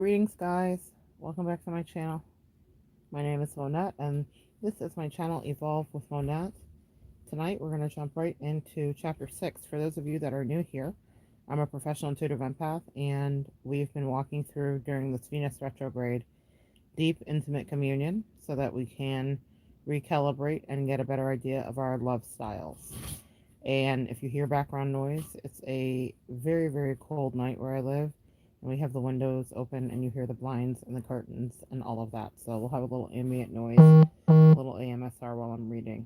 Greetings, guys. Welcome back to my channel. My name is Monette, and this is my channel Evolve with Monette. Tonight, we're going to jump right into Chapter 6. For those of you that are new here, I'm a professional intuitive empath, and we've been walking through during this Venus retrograde deep, intimate communion so that we can recalibrate and get a better idea of our love styles. And if you hear background noise, it's a very, very cold night where I live. And we have the windows open and you hear the blinds and the curtains and all of that. So we'll have a little ambient noise, a little AMSR while I'm reading.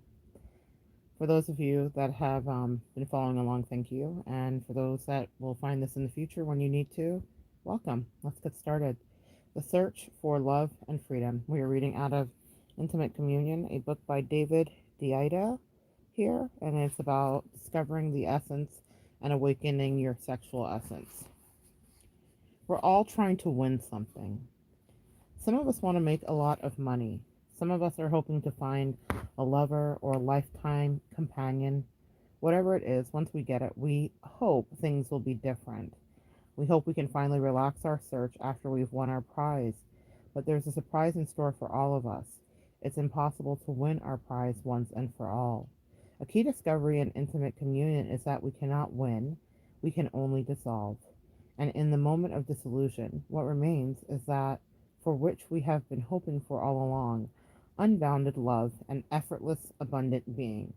For those of you that have been following along, thank you. And for those that will find this in the future when you need to, welcome. Let's get started. The Search for Love and Freedom. We are reading out of Intimate Communion, a book by David Deida here, and it's about discovering the essence and awakening your sexual essence. We're all trying to win something. Some of us want to make a lot of money. Some of us are hoping to find a lover or a lifetime companion. Whatever it is, once we get it, we hope things will be different. We hope we can finally relax our search after we've won our prize. But there's a surprise in store for all of us. It's impossible to win our prize once and for all. A key discovery in intimate communion is that we cannot win, we can only dissolve. And in the moment of dissolution, what remains is that for which we have been hoping for all along, unbounded love and effortless, abundant being.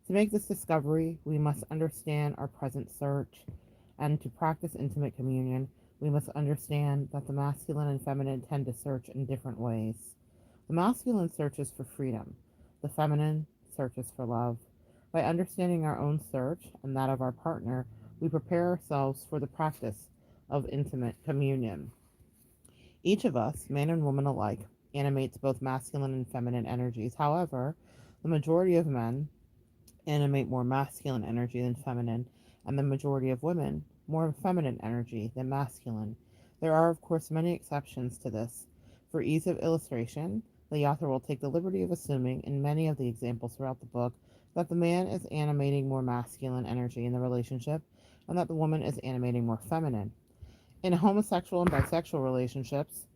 To make this discovery, we must understand our present search, and to practice intimate communion, we must understand that the masculine and feminine tend to search in different ways. The masculine searches for freedom, the feminine searches for love. By understanding our own search and that of our partner, we prepare ourselves for the practice of intimate communion. Each of us, man and woman alike, animates both masculine and feminine energies. However, the majority of men animate more masculine energy than feminine, and the majority of women more feminine energy than masculine. There are, of course, many exceptions to this. For ease of illustration, the author will take the liberty of assuming, in many of the examples throughout the book, that the man is animating more masculine energy in the relationship, and that the woman is animating more feminine. In homosexual and bisexual relationships,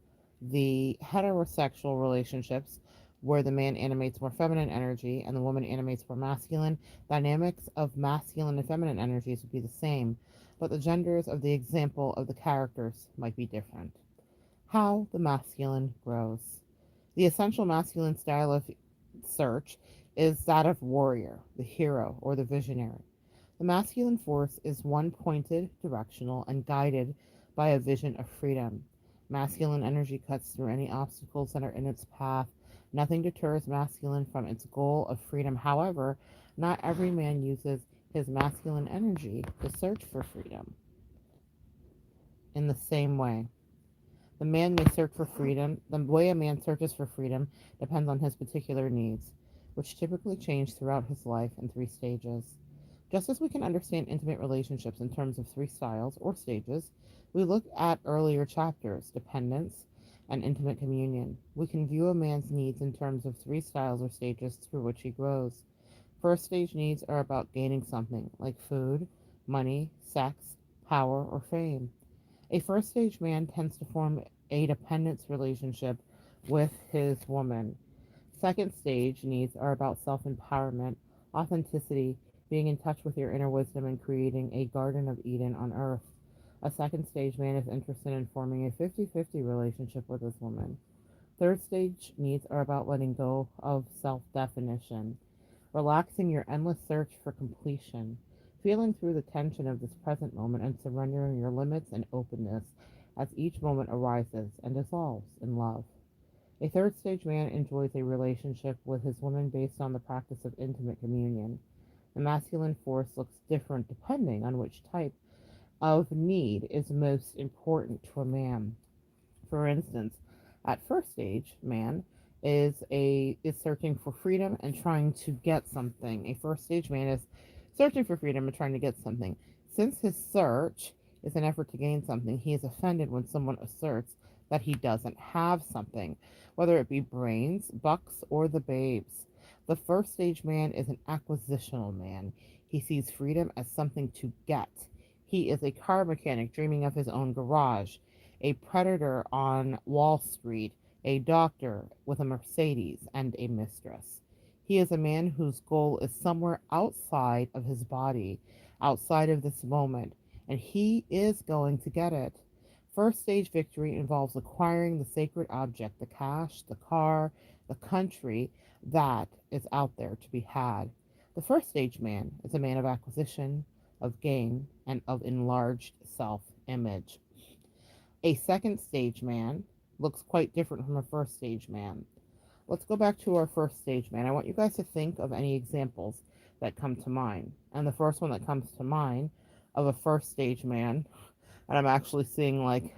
the heterosexual relationships, where the man animates more feminine energy and the woman animates more masculine, dynamics of masculine and feminine energies would be the same, but the genders of the example of the characters might be different. How the masculine grows. The essential masculine style of search is that of warrior, the hero, or the visionary. The masculine force is one pointed, directional, and guided by a vision of freedom. Masculine energy cuts through any obstacles that are in its path. Nothing deters masculine from its goal of freedom. However, not every man uses his masculine energy to search for freedom in the same way. The man may search for freedom. The way a man searches for freedom depends on his particular needs, which typically change throughout his life in three stages. Just as we can understand intimate relationships in terms of three styles or stages, we look at earlier chapters, dependence, and intimate communion. We can view a man's needs in terms of three styles or stages through which he grows. First stage needs are about gaining something, like food, money, sex, power, or fame. A first stage man tends to form a dependence relationship with his woman. Second stage needs are about self empowerment, authenticity, being in touch with your inner wisdom, and creating a Garden of Eden on earth. A second stage man is interested in forming a 50-50 relationship with his woman. Third stage needs are about letting go of self definition, relaxing your endless search for completion, feeling through the tension of this present moment, and surrendering your limits and openness as each moment arises and dissolves in love. A third stage man enjoys a relationship with his woman based on the practice of intimate communion. The masculine force looks different depending on which type of need is most important to a man. For instance, at first stage, man is searching for freedom and trying to get something. A first stage man is searching for freedom and trying to get something. Since his search is an effort to gain something, he is offended when someone asserts that he doesn't have something, whether it be brains, bucks, or the babes. The first stage man is an acquisitional man. He sees freedom as something to get. He is a car mechanic dreaming of his own garage. a predator on Wall Street, a doctor with a Mercedes, and a mistress. He is a man whose goal is somewhere outside of his body, outside of this moment, and he is going to get it. First stage victory involves acquiring the sacred object, the cash, the car, the country that is out there to be had. The first stage man is a man of acquisition, of gain, and of enlarged self image. A second stage man looks quite different from a first stage man. Let's go back to our first stage man. I want you guys to think of any examples that come to mind. And the first one that comes to mind of a first stage man, and I'm actually seeing, like,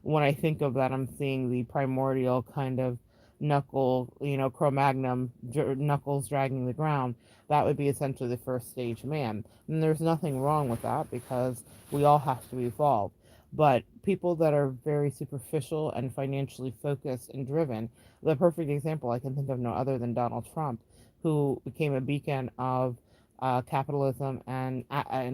when I think of that, I'm seeing the primordial kind of knuckle, Cro-Magnon knuckles dragging the ground. That would be essentially the first stage man. And there's nothing wrong with that because we all have to evolve. But people that are very superficial and financially focused and driven, the perfect example I can think of no other than Donald Trump, who became a beacon of capitalism and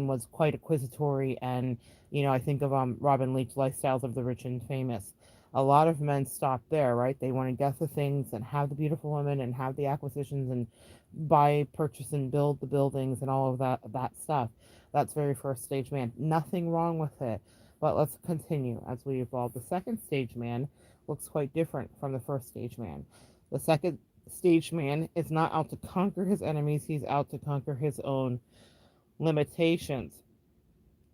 was quite acquisitory. And I think of Robin Leach, Lifestyles of the Rich and Famous. A lot of men stop there, right? They want to get the things and have the beautiful women and have the acquisitions and buy, purchase, and build the buildings and all of that stuff. That's very first stage man. Nothing wrong with it. But let's continue as we evolve. The second stage man looks quite different from the first stage man. The second stage man is not out to conquer his enemies, he's out to conquer his own limitations.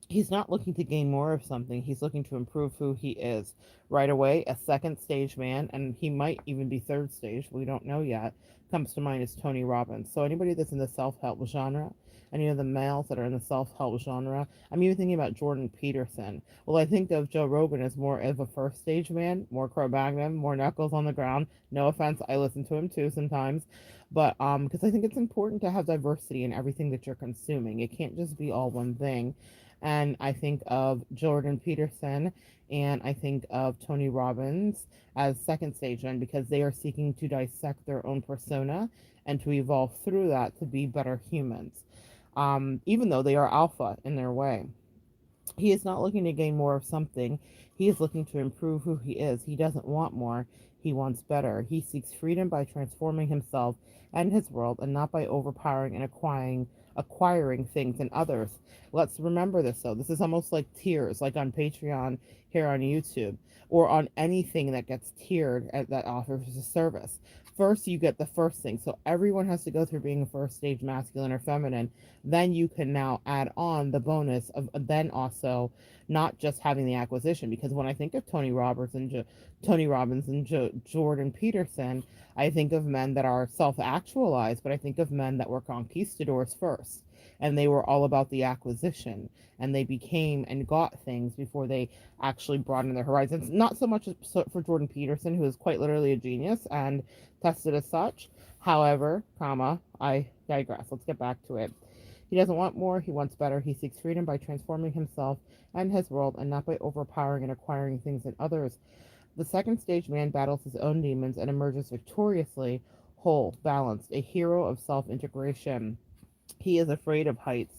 He's not looking to gain more of something, he's looking to improve who he is. Right away, a second stage man, and he might even be third stage, we don't know yet, comes to mind is Tony Robbins. So anybody that's in the self-help genre, any of the males that are in the self-help genre, I'm even thinking about Jordan Peterson. Well, I think of Joe Rogan as more of a first stage man, more Cro-Magnon, more knuckles on the ground. No offense, I listen to him too sometimes, but because I think it's important to have diversity in everything that you're consuming. It can't just be all one thing. And I think of Jordan Peterson and I think of Tony Robbins as second stage men because they are seeking to dissect their own persona and to evolve through that to be better humans, even though they are alpha in their way. He is not looking to gain more of something. He is looking to improve who he is. He doesn't want more. He wants better. He seeks freedom by transforming himself and his world and not by overpowering and acquiring things in others. Let's remember this though. This is almost like tiers, like on Patreon here on YouTube, or on anything that gets tiered that offers a service. First, you get the first thing. So everyone has to go through being a first stage masculine or feminine. Then you can now add on the bonus of then also not just having the acquisition. Because when I think of Tony Robbins and Jordan Peterson, I think of men that are self-actualized, but I think of men that were conquistadors first. And they were all about the acquisition. And they became and got things before they actually broadened their horizons. Not so much for Jordan Peterson, who is quite literally a genius and tested as such. However, I digress. Let's get back to it. He doesn't want more, he wants better. He seeks freedom by transforming himself and his world and not by overpowering and acquiring things in others. The second stage man battles his own demons and emerges victoriously, whole, balanced, a hero of self-integration. He is afraid of heights.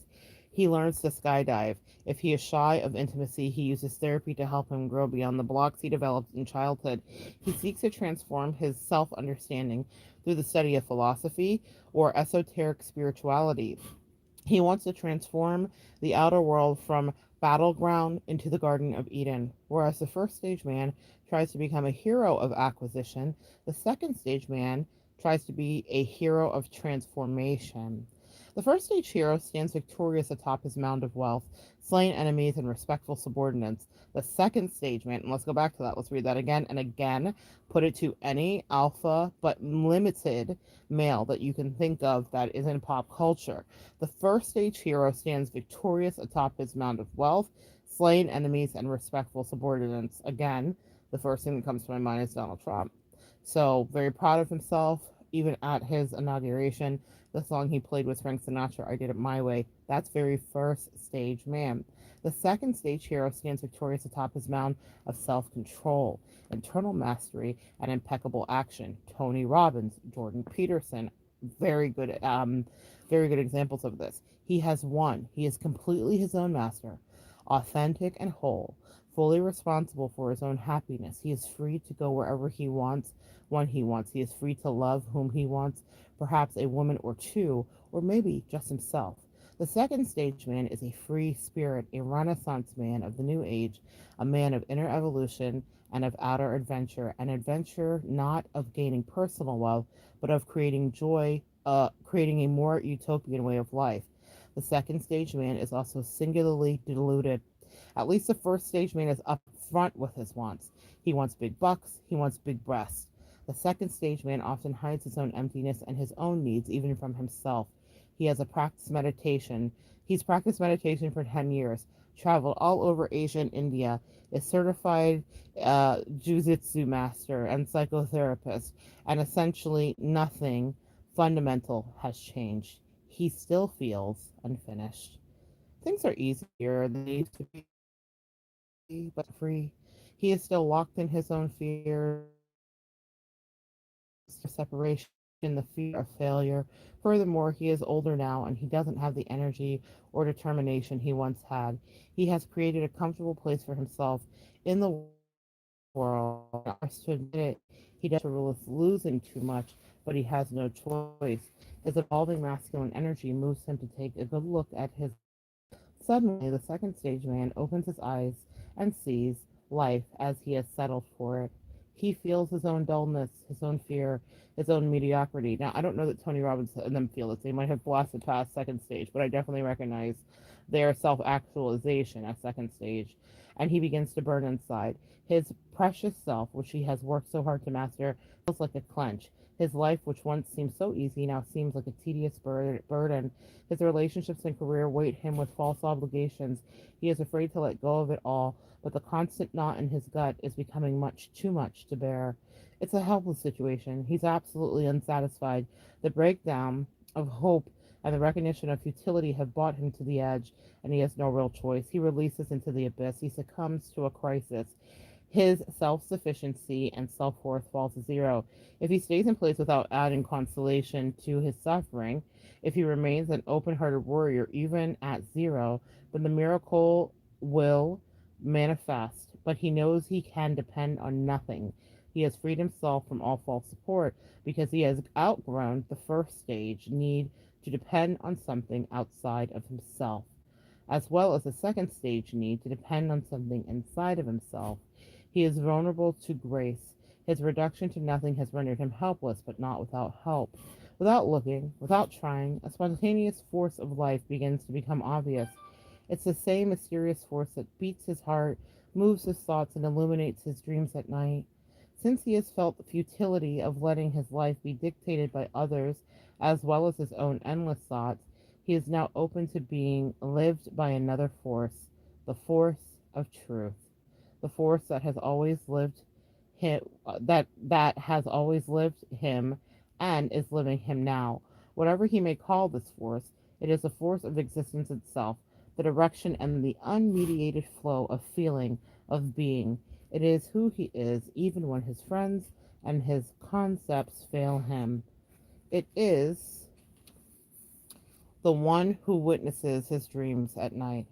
He learns to skydive. If he is shy of intimacy, he uses therapy to help him grow beyond the blocks he developed in childhood. He seeks to transform his self-understanding through the study of philosophy or esoteric spirituality. He wants to transform the outer world from battleground into the Garden of Eden. Whereas the first stage man tries to become a hero of acquisition, the second stage man tries to be a hero of transformation. The first stage hero stands victorious atop his mound of wealth, slaying enemies and respectful subordinates. The second stage man, and let's go back to that, let's read that again and again, put it to any alpha but limited male that you can think of that is in pop culture. The first stage hero stands victorious atop his mound of wealth, slaying enemies and respectful subordinates. Again, the first thing that comes to my mind is Donald Trump. So, very proud of himself, even at his inauguration. The song he played with Frank Sinatra, I Did It My Way, that's very first stage man. The second stage hero stands victorious atop his mound of self-control, internal mastery, and impeccable action. Tony Robbins, Jordan Peterson, very good, very good examples of this. He has won. He is completely his own master, authentic and whole. fully responsible for his own happiness. He is free to go wherever he wants, when he wants. He is free to love whom he wants, perhaps a woman or two, or maybe just himself. The second stage man is a free spirit, a renaissance man of the new age, a man of inner evolution and of outer adventure, an adventure not of gaining personal wealth, but of creating joy, creating a more utopian way of life. The second stage man is also singularly deluded. At least the first stage man is upfront with his wants. He wants big bucks, he wants big breasts. The second stage man often hides his own emptiness and his own needs, even from himself. He has a practiced meditation. He's practiced meditation for 10 years, traveled all over Asia and India, is certified jujitsu master and psychotherapist, and essentially nothing fundamental has changed. He still feels unfinished. Things are easier than they used to be, but free. He is still locked in his own fears, the fear of separation, the fear of failure. Furthermore, he is older now and he doesn't have the energy or determination he once had. He has created a comfortable place for himself in the world, and he is embarrassed to admit it. He doesn't want to risk losing too much, but he has no choice. His evolving masculine energy moves him to take a good look at his life. Suddenly, the second stage man opens his eyes and sees life as he has settled for it. He feels his own dullness, his own fear, his own mediocrity. Now, I don't know that Tony Robbins and them feel this. They might have blasted past second stage, but I definitely recognize their self actualization at second stage. And he begins to burn inside. His precious self, which he has worked so hard to master, feels like a clench. His life, which once seemed so easy, now seems like a tedious burden. His relationships and career weight him with false obligations. He is afraid to let go of it all, but the constant knot in his gut is becoming much too much to bear. It's a helpless situation. He's absolutely unsatisfied. The breakdown of hope and the recognition of futility have brought him to the edge, and he has no real choice. He releases into the abyss. He succumbs to a crisis. His self sufficiency and self worth falls to zero. If he stays in place without adding consolation to his suffering, if he remains an open hearted warrior even at zero, then the miracle will manifest. But he knows he can depend on nothing. He has freed himself from all false support because he has outgrown the first stage need to depend on something outside of himself, as well as the second stage need to depend on something inside of himself. He is vulnerable to grace. His reduction to nothing has rendered him helpless, but not without help. Without looking, without trying, a spontaneous force of life begins to become obvious. It's the same mysterious force that beats his heart, moves his thoughts, and illuminates his dreams at night. Since he has felt the futility of letting his life be dictated by others as well as his own endless thoughts, he is now open to being lived by another force, the force of truth, the force that has always lived him, that has always lived him and is living him now. Whatever he may call this force, it is the force of existence itself, the direction and the unmediated flow of feeling, of being. It is who he is, even when his friends and his concepts fail him. It is the one who witnesses his dreams at night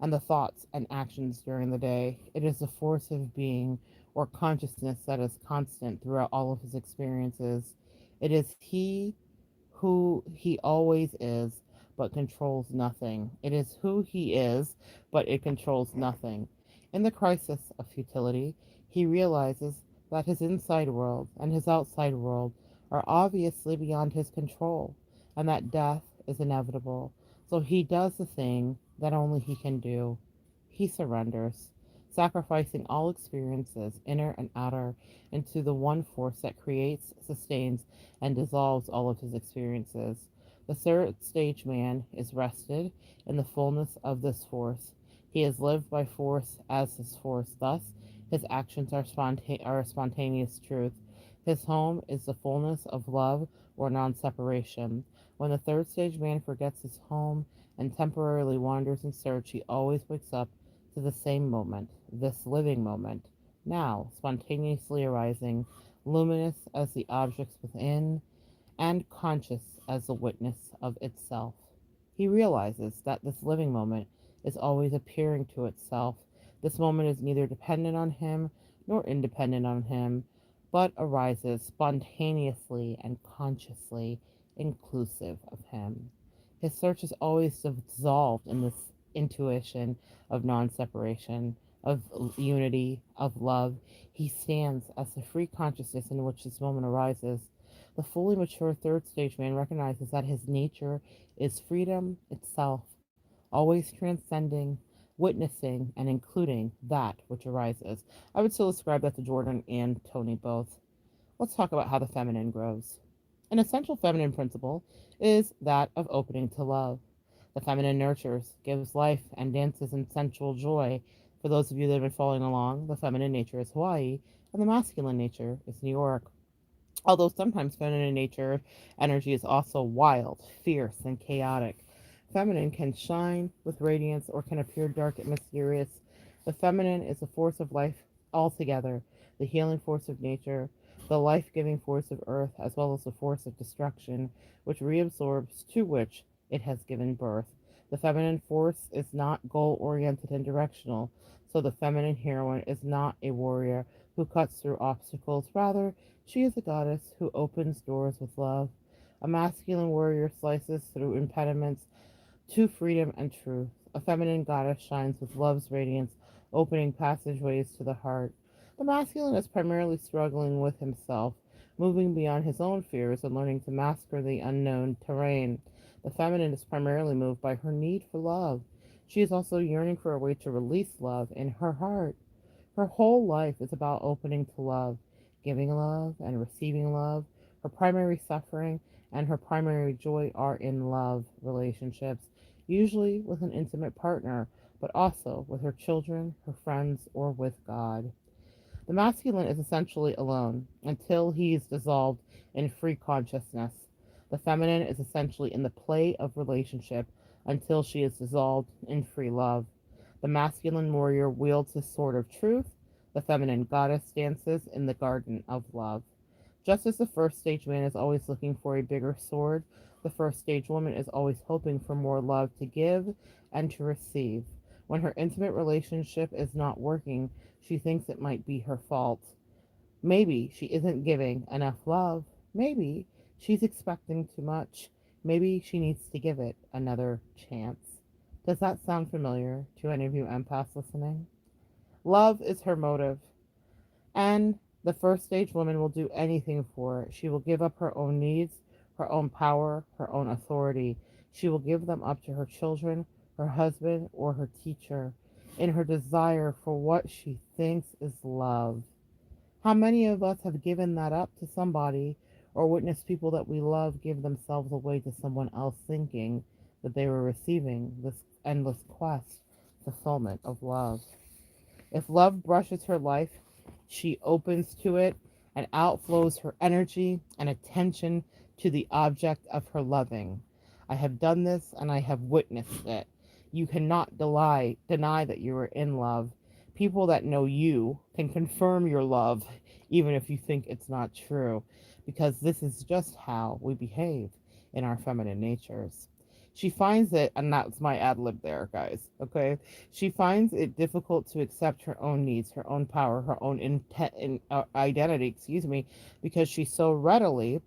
and the thoughts and actions during the day. It is the force of being or consciousness that is constant throughout all of his experiences. It is he who he always is, but controls nothing. It is who he is, but it controls nothing. In the crisis of futility, he realizes that his inside world and his outside world are obviously beyond his control, and that death is inevitable. So he does the thing that only he can do. He surrenders, sacrificing all experiences, inner and outer, into the one force that creates, sustains, and dissolves all of his experiences. The third stage man is rested in the fullness of this force. He has lived by force as his force. Thus, his actions are spontaneous truth. His home is the fullness of love or non separation. When the third stage man forgets his home and temporarily wanders in search, he always wakes up to the same moment, this living moment, now spontaneously arising, luminous as the objects within, and conscious as the witness of itself. He realizes that this living moment is always appearing to itself, This moment is neither dependent on him nor independent on him, but arises spontaneously and consciously inclusive of him. His search is always dissolved in this intuition of non separation, of unity, of love. He stands as the free consciousness in which this moment arises. The fully mature third stage man recognizes that his nature is freedom itself, always transcending, witnessing, and including that which arises. I would still ascribe that to Jordan and Tony both. Let's talk about how the feminine grows. An essential feminine principle is that of opening to love. The feminine nurtures, gives life, and dances in sensual joy. For those of you that have been following along, the feminine nature is Hawaii, and the masculine nature is New York. Although sometimes feminine nature energy is also wild, fierce, and chaotic. Feminine can shine with radiance or can appear dark and mysterious. The feminine is a force of life altogether, the healing force of nature, the life giving force of earth, as well as the force of destruction, which reabsorbs to which it has given birth. The feminine force is not goal oriented and directional, so the feminine heroine is not a warrior who cuts through obstacles. Rather, she is a goddess who opens doors with love. A masculine warrior slices through impediments to freedom and truth. A feminine goddess shines with love's radiance, opening passageways to the heart. The masculine is primarily struggling with himself, moving beyond his own fears and learning to master the unknown terrain. The feminine is primarily moved by her need for love. She is also yearning for a way to release love in her heart. Her whole life is about opening to love, giving love, and receiving love. Her primary suffering and her primary joy are in love relationships, usually with an intimate partner, but also with her children, her friends, or with God. The masculine is essentially alone until he is dissolved in free consciousness. The feminine is essentially in the play of relationship until she is dissolved in free love. The masculine warrior wields his sword of truth. The feminine goddess dances in the garden of love. Just as the first stage man is always looking for a bigger sword, the first stage woman is always hoping for more love to give and to receive. When her intimate relationship is not working, she thinks it might be her fault. Maybe she isn't giving enough love. Maybe she's expecting too much. Maybe she needs to give it another chance. Does that sound familiar to any of you empaths listening? Love is her motive, and the first stage woman will do anything for it. She will give up her own needs, her own power, her own authority. She will give them up to her children, her husband, or her teacher in her desire for what she thinks is love. How many of us have given that up to somebody or witnessed people that we love give themselves away to someone else thinking that they were receiving this endless quest, fulfillment of love? If love brushes her life, she opens to it and outflows her energy and attention to the object of her loving. I have done this and I have witnessed it. You cannot deny that you are in love. People that know you can confirm your love, even if you think it's not true, because this is just how we behave in our feminine natures. She finds it, and that's my ad lib there, guys, okay? She finds it difficult to accept her own needs, her own power, her own identity, excuse me, because she so readily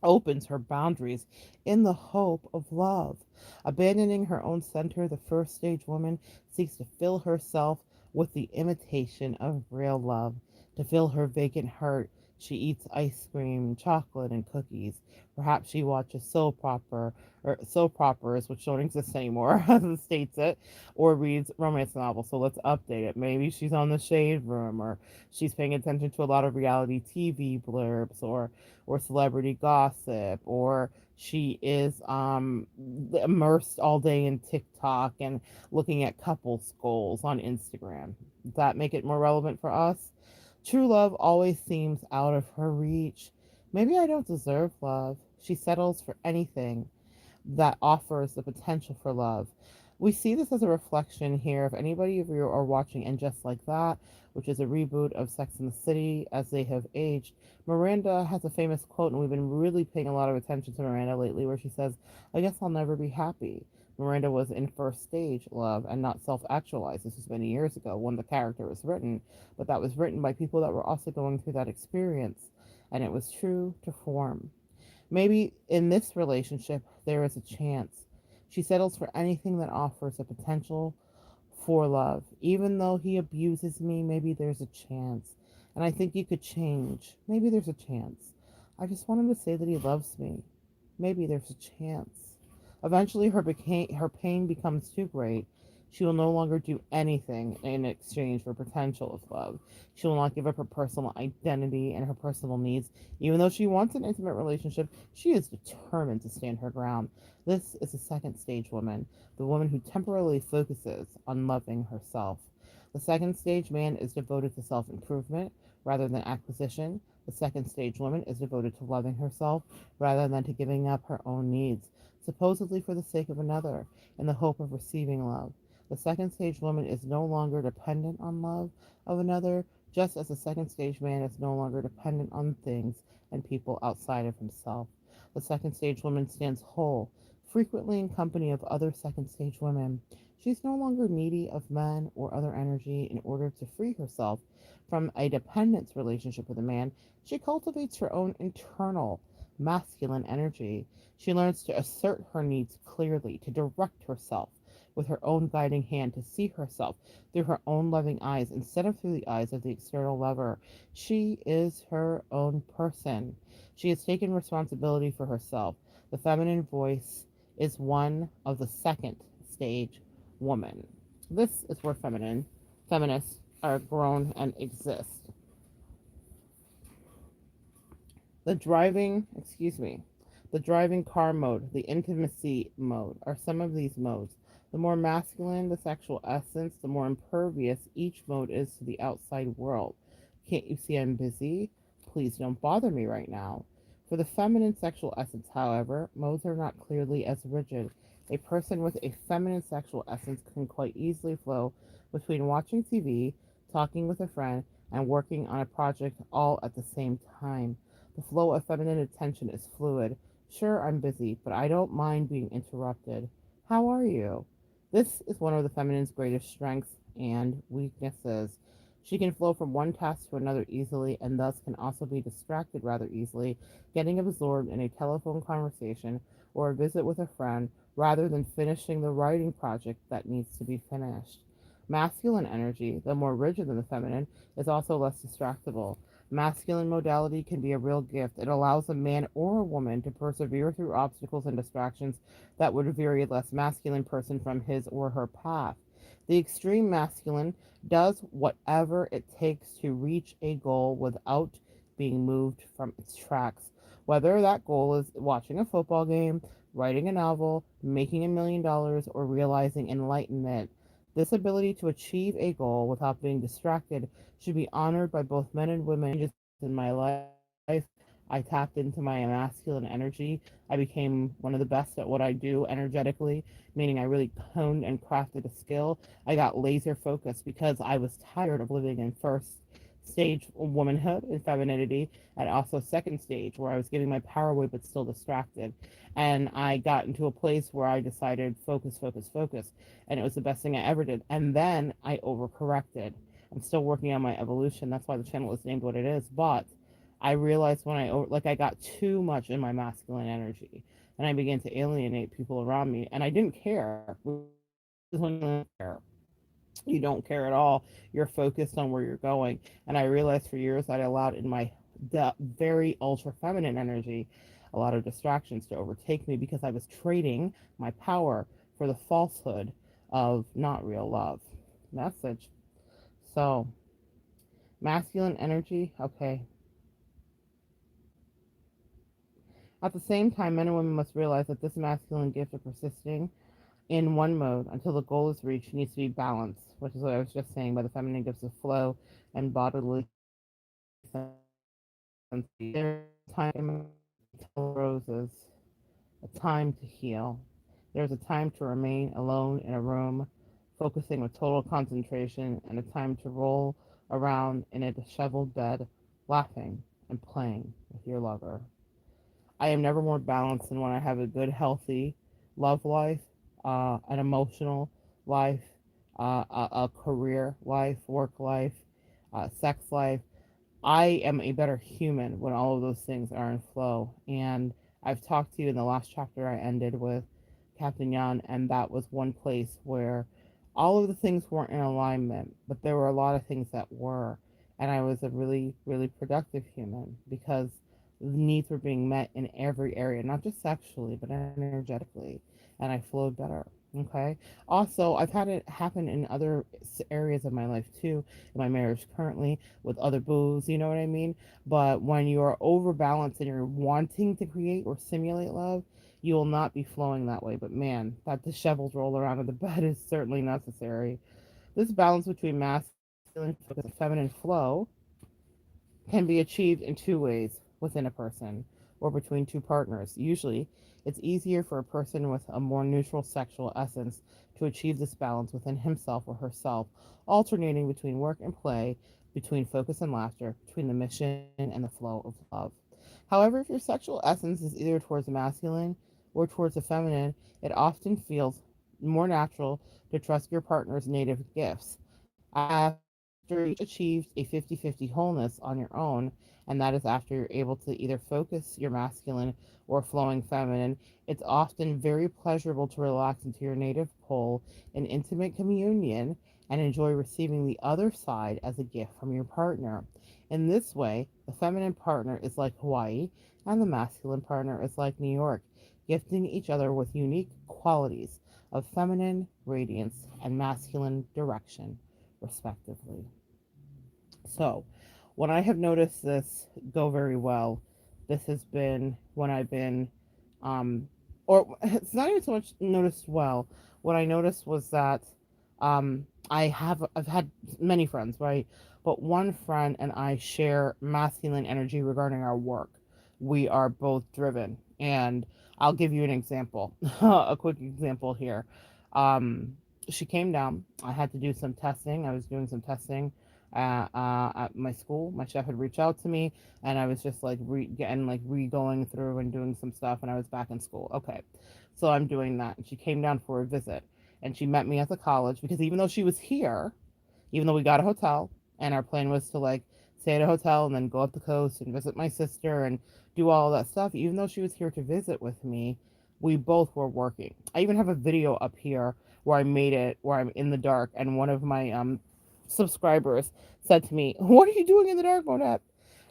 opens her boundaries in the hope of love. Abandoning her own center, the first stage woman seeks to fill herself with the imitation of real love. To fill her vacant heart, she eats ice cream, chocolate, and cookies. Perhaps she watches soap operas, which don't exist anymore, as it states it, or reads romance novels. So let's update it. Maybe she's on the Shade Room, or she's paying attention to a lot of reality TV blurbs, or celebrity gossip, or she is immersed all day in TikTok and looking at couples goals on Instagram. Does that make it more relevant for us? True love always seems out of her reach. Maybe I don't deserve love. She settles for anything that offers the potential for love. We see this as a reflection here. If anybody of you are watching And Just Like That, which is a reboot of Sex and the City as they have aged, Miranda has a famous quote, and we've been really paying a lot of attention to Miranda lately, where she says, I guess I'll never be happy. Miranda was in first stage love and not self actualized. This was many years ago when the character was written, but that was written by people that were also going through that experience, and it was true to form. Maybe in this relationship, there is a chance. She settles for anything that offers a potential for love. Even though he abuses me, maybe there's a chance. And I think you could change. Maybe there's a chance. I just want him to say that he loves me. Maybe there's a chance. Eventually, her pain becomes too great. She will no longer do anything in exchange for potential of love. She will not give up her personal identity and her personal needs. Even though she wants an intimate relationship, she is determined to stand her ground. This is a second stage woman, the woman who temporarily focuses on loving herself. The second stage man is devoted to self improvement rather than acquisition. The second stage woman is devoted to loving herself rather than to giving up her own needs, supposedly for the sake of another, in the hope of receiving love. The second stage woman is no longer dependent on love of another, just as the second stage man is no longer dependent on things and people outside of himself. The second stage woman stands whole, frequently in company of other second stage women. She's no longer needy of men or other energy in order to free herself from a dependence relationship with a man. She cultivates her own internal masculine energy. She learns to assert her needs clearly, to direct herself with her own guiding hand, to see herself through her own loving eyes instead of through the eyes of the external lover. She is her own person. She has taken responsibility for herself. The feminine voice is one of the second stage woman. This is where feminists are grown and exist. The driving car mode, the intimacy mode are some of these modes. The more masculine the sexual essence, the more impervious each mode is to the outside world. Can't you see I'm busy? Please don't bother me right now. For the feminine sexual essence, however, modes are not clearly as rigid. A person with a feminine sexual essence can quite easily flow between watching TV, talking with a friend, and working on a project all at the same time. The flow of feminine attention is fluid. Sure, I'm busy, but I don't mind being interrupted. How are you? This is one of the feminine's greatest strengths and weaknesses. She can flow from one task to another easily and thus can also be distracted rather easily, getting absorbed in a telephone conversation or a visit with a friend rather than finishing the writing project that needs to be finished. Masculine energy, though more rigid than the feminine, is also less distractible. Masculine modality can be a real gift. It allows a man or a woman to persevere through obstacles and distractions that would vary a less masculine person from his or her path. The extreme masculine does whatever it takes to reach a goal without being moved from its tracks. Whether that goal is watching a football game, writing a novel, making $1 million, or realizing enlightenment, this ability to achieve a goal without being distracted should be honored by both men and women. Just in my life, I tapped into my masculine energy. I became one of the best at what I do energetically, meaning I really honed and crafted a skill. I got laser focused because I was tired of living in first stage womanhood and femininity, and also second stage where I was giving my power away but still distracted. And I got into a place where I decided focus, focus, focus, and it was the best thing I ever did. And then I overcorrected. I'm still working on my evolution. That's why the channel is named what it is. But I realized when I got too much in my masculine energy, and I began to alienate people around me, and I didn't care. When you don't care, you don't care at all. You're focused on where you're going. And I realized for years that I allowed in my very ultra feminine energy a lot of distractions to overtake me because I was trading my power for the falsehood of not real love. Message. So, masculine energy, okay. At the same time, men and women must realize that this masculine gift of persisting in one mode until the goal is reached needs to be balanced, which is what I was just saying by the feminine gives of flow and bodily sensitivity. There's a time to tell roses, a time to heal. There's a time to remain alone in a room, focusing with total concentration, and a time to roll around in a disheveled bed, laughing and playing with your lover. I am never more balanced than when I have a good, healthy love life an emotional life, a career life, work life, sex life. I am a better human when all of those things are in flow. And I've talked to you in the last chapter I ended with Captain Yan, and that was one place where all of the things weren't in alignment, but there were a lot of things that were. And I was a really, really productive human because the needs were being met in every area, not just sexually, but energetically. And I flowed better. Okay. Also, I've had it happen in other areas of my life too, in my marriage currently with other booze, you know what I mean? But when you're overbalanced and you're wanting to create or simulate love, you will not be flowing that way. But man, that disheveled roll around in the bed is certainly necessary. This balance between masculine focus and feminine flow can be achieved in two ways within a person or between two partners. Usually, it's easier for a person with a more neutral sexual essence to achieve this balance within himself or herself, alternating between work and play, between focus and laughter, between the mission and the flow of love. However, if your sexual essence is either towards the masculine or towards the feminine, it often feels more natural to trust your partner's native gifts. After you've each achieved a 50-50 wholeness on your own, and that is after you're able to either focus your masculine or flowing feminine, it's often very pleasurable to relax into your native pole in intimate communion and enjoy receiving the other side as a gift from your partner. In this way, the feminine partner is like Hawaii and the masculine partner is like New York, gifting each other with unique qualities of feminine radiance and masculine direction, respectively. So, when I have noticed this go very well, this has been when I've been, or it's not even so much noticed well. What I noticed was that I've had many friends, right? But one friend and I share masculine energy regarding our work. We are both driven, and I'll give you an example, a quick example here. She came down. I had to do some testing. I was doing some testing at my school. My chef had reached out to me, and I was just like getting like re-going through and doing some stuff, and I was back in school. Okay, so I'm doing that, and she came down for a visit, and she met me at the college because even though she was here, even though we got a hotel, and our plan was to like stay at a hotel and then go up the coast and visit my sister and do all that stuff, even though she was here to visit with me, we both were working. I even have a video up here where I made it where I'm in the dark, and one of my subscribers said to me, "What are you doing in the dark, Monette?"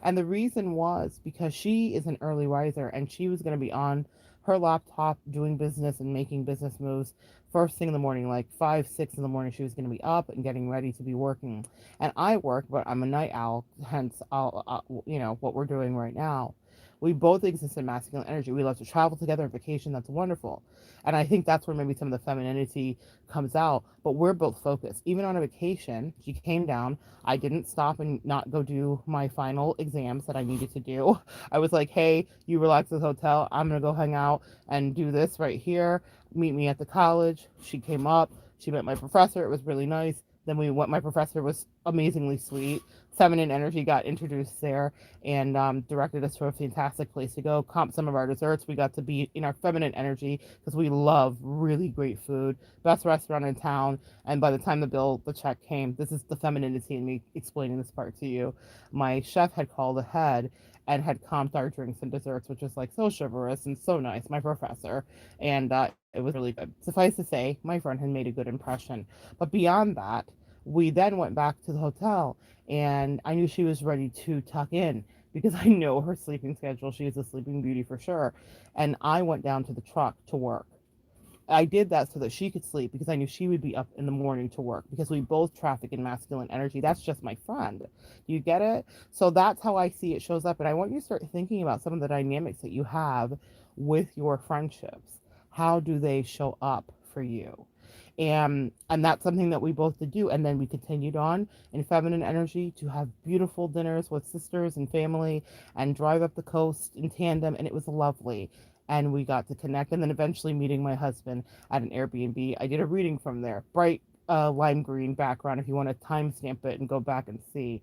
And the reason was because she is an early riser and she was going to be on her laptop doing business and making business moves first thing in the morning, like 5, 6 in the morning. She was going to be up and getting ready to be working. And I work, but I'm a night owl, hence, what we're doing right now. We both exist in masculine energy. We love to travel together on vacation. That's wonderful. And I think that's where maybe some of the femininity comes out. But we're both focused. Even on a vacation, she came down. I didn't stop and not go do my final exams that I needed to do. I was like, hey, you relax at the hotel. I'm going to go hang out and do this right here. Meet me at the college. She came up. She met my professor. It was really nice. Then we went, my professor was amazingly sweet. Feminine energy got introduced there and directed us to a fantastic place to go. Comp some of our desserts. We got to be in our feminine energy because we love really great food. Best restaurant in town. And by the time the check came, this is the femininity in me explaining this part to you. My chef had called ahead and had comped our drinks and desserts, which was like so chivalrous and so nice, my professor. And it was really good. Suffice to say, my friend had made a good impression. But beyond that, we then went back to the hotel, and I knew she was ready to tuck in because I know her sleeping schedule. She is a sleeping beauty for sure. And I went down to the truck to work. I did that so that she could sleep because I knew she would be up in the morning to work because we both traffic in masculine energy. That's just my friend. You get it? So that's how I see it shows up. And I want you to start thinking about some of the dynamics that you have with your friendships. How do they show up for you? And that's something that we both did do. And then we continued on in feminine energy to have beautiful dinners with sisters and family and drive up the coast in tandem, and it was lovely. And we got to connect, and then eventually meeting my husband at an Airbnb. I did a reading from there, bright lime green background if you want to timestamp it and go back and see.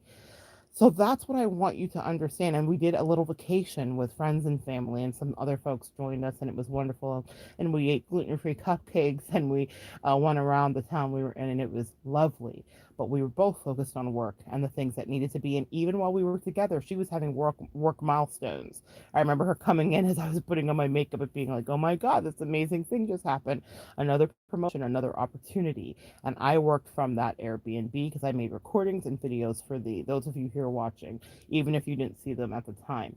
So that's what I want you to understand. And we did a little vacation with friends and family, and some other folks joined us, and it was wonderful. And we ate gluten-free cupcakes, and we went around the town we were in, and it was lovely. But we were both focused on work and the things that needed to be. And even while we were together, she was having work milestones. I remember her coming in as I was putting on my makeup and being like, "Oh my God, this amazing thing just happened! Another promotion, another opportunity." And I worked from that Airbnb because I made recordings and videos for those of you here watching, even if you didn't see them at the time.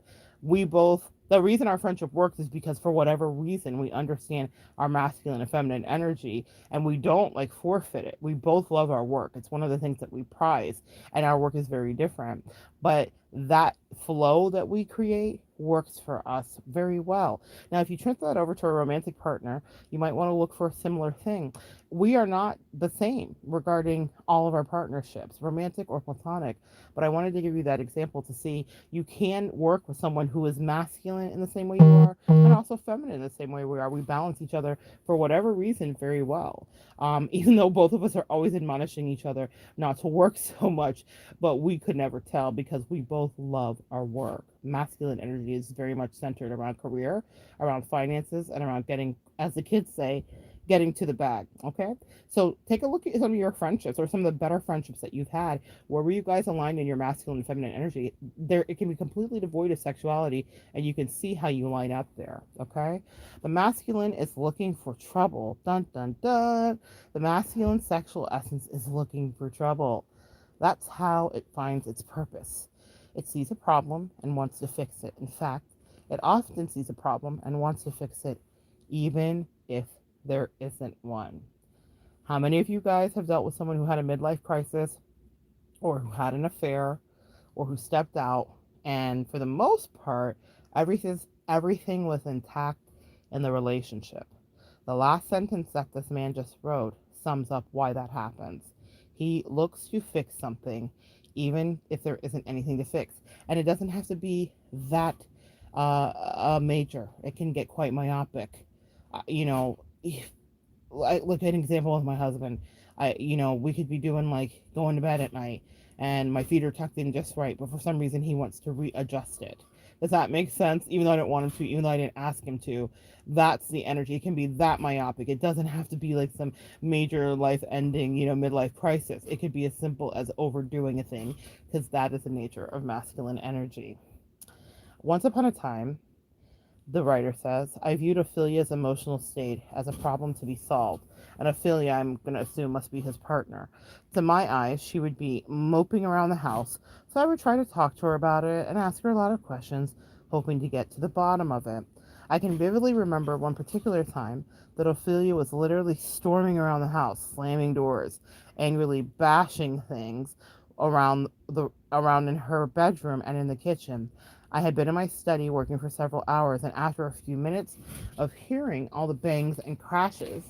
The reason our friendship works is because for whatever reason we understand our masculine and feminine energy, and we don't like forfeit it. We both love our work. It's one of the things that we prize, and our work is very different. But that flow that we create works for us very well. Now, if you transfer that over to a romantic partner, you might want to look for a similar thing. We are not the same regarding all of our partnerships, romantic or platonic, but I wanted to give you that example to see you can work with someone who is masculine in the same way you are and also feminine in the same way we are. We balance each other for whatever reason very well. Even though both of us are always admonishing each other not to work so much, but we could never tell because we both love our work. Masculine energy is very much centered around career, around finances, and around getting, as the kids say, getting to the bag. Okay. So take a look at some of your friendships or some of the better friendships that you've had. Where were you guys aligned in your masculine and feminine energy? There, it can be completely devoid of sexuality, and you can see how you line up there. Okay. The masculine is looking for trouble. Dun dun dun. The masculine sexual essence is looking for trouble. That's how it finds its purpose. It sees a problem and wants to fix it. In fact, it often sees a problem and wants to fix it, even if there isn't one. How many of you guys have dealt with someone who had a midlife crisis or who had an affair or who stepped out, and for the most part, everything was intact in the relationship? The last sentence that this man just wrote sums up why that happens. He looks to fix something, even if there isn't anything to fix. And it doesn't have to be that major. It can get quite myopic. You know, I look at an example with my husband. We could be doing like going to bed at night, and my feet are tucked in just right, but for some reason he wants to readjust it. Does that make sense? Even though I didn't want him to, even though I didn't ask him to, that's the energy. It can be that myopic. It doesn't have to be like some major life-ending, midlife crisis. It could be as simple as overdoing a thing, because that is the nature of masculine energy. Once upon a time, the writer says, I viewed Ophelia's emotional state as a problem to be solved, and Ophelia, I'm going to assume, must be his partner. To my eyes, she would be moping around the house, so I would try to talk to her about it and ask her a lot of questions, hoping to get to the bottom of it. I can vividly remember one particular time that Ophelia was literally storming around the house, slamming doors, angrily bashing things around in her bedroom and in the kitchen. I had been in my study working for several hours, and after a few minutes of hearing all the bangs and crashes,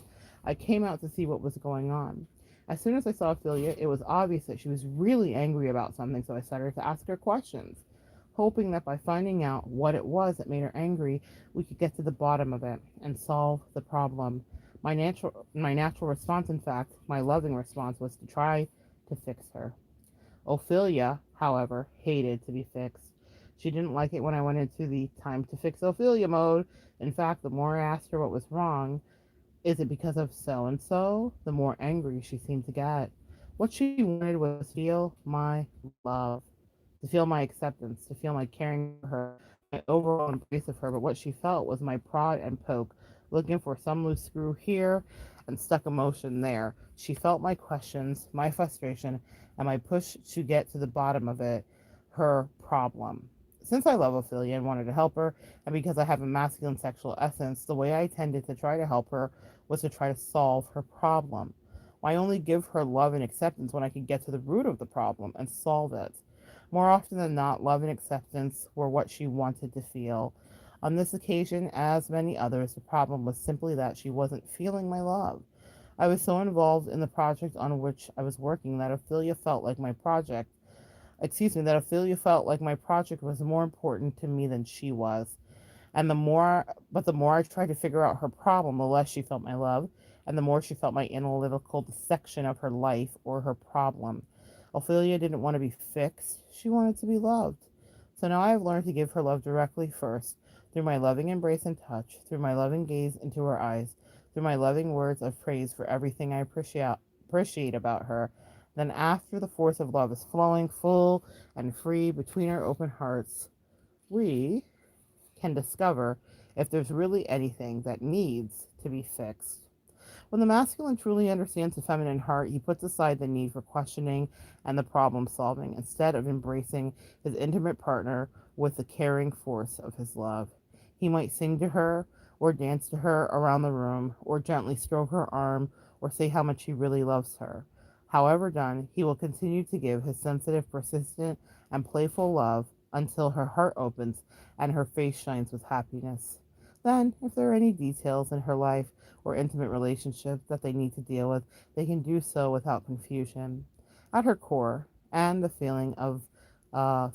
I came out to see what was going on. As soon as I saw Ophelia, it was obvious that she was really angry about something, so I started to ask her questions, hoping that by finding out what it was that made her angry, we could get to the bottom of it and solve the problem. My natural response, in fact, my loving response, was to try to fix her. Ophelia, however, hated to be fixed. She didn't like it when I went into the time to fix Ophelia mode. In fact, the more I asked her what was wrong, is it because of so and so, the more angry she seemed to get. What she wanted was to feel my love, to feel my acceptance, to feel my caring for her, my overall embrace of her. But what she felt was my prod and poke, looking for some loose screw here and stuck emotion there. She felt my questions, my frustration, and my push to get to the bottom of it, her problem. Since I love Ophelia and wanted to help her, and because I have a masculine sexual essence, the way I tended to try to help her was to try to solve her problem. Why only give her love and acceptance when I could get to the root of the problem and solve it? More often than not, love and acceptance were what she wanted to feel. On this occasion, as many others, the problem was simply that she wasn't feeling my love. I was so involved in the project on which I was working that Ophelia felt like my project was more important to me than she was. The more I tried to figure out her problem, the less she felt my love, and the more she felt my analytical dissection of her life or her problem. Ophelia didn't want to be fixed, she wanted to be loved. So now I have learned to give her love directly first, through my loving embrace and touch, through my loving gaze into her eyes, through my loving words of praise for everything I appreciate about her. Then, after the force of love is flowing full and free between our open hearts, we can discover if there's really anything that needs to be fixed. When the masculine truly understands the feminine heart, he puts aside the need for questioning and the problem solving, instead of embracing his intimate partner with the caring force of his love. He might sing to her, or dance to her around the room, or gently stroke her arm, or say how much he really loves her. However done, he will continue to give his sensitive, persistent, and playful love until her heart opens and her face shines with happiness. Then, if there are any details in her life or intimate relationship that they need to deal with, they can do so without confusion. At her core, and the feeling of at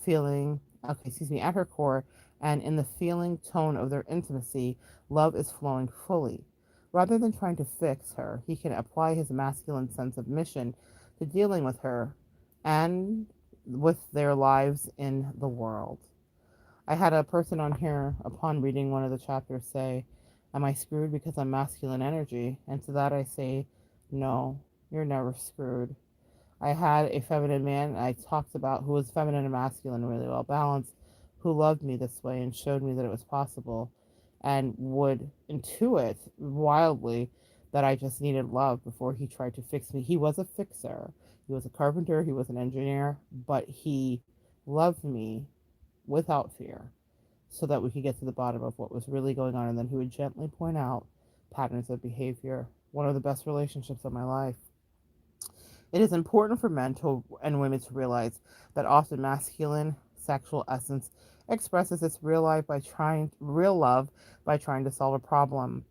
her core, and in the feeling tone of their intimacy, love is flowing fully. Rather than trying to fix her, he can apply his masculine sense of mission to dealing with her and with their lives in the world. I had a person on here upon reading one of the chapters say, "Am I screwed because I'm masculine energy?" And to that I say, no, you're never screwed. I had a feminine man I talked about who was feminine and masculine, really well balanced, who loved me this way and showed me that it was possible, and would intuit wildly that I just needed love before he tried to fix me. He was a fixer. He was a carpenter, he was an engineer, but he loved me without fear, so that we could get to the bottom of what was really going on. And then he would gently point out patterns of behavior. One of the best relationships of my life. It is important for men and women to realize that often masculine sexual essence expresses its real love by trying to solve a problem,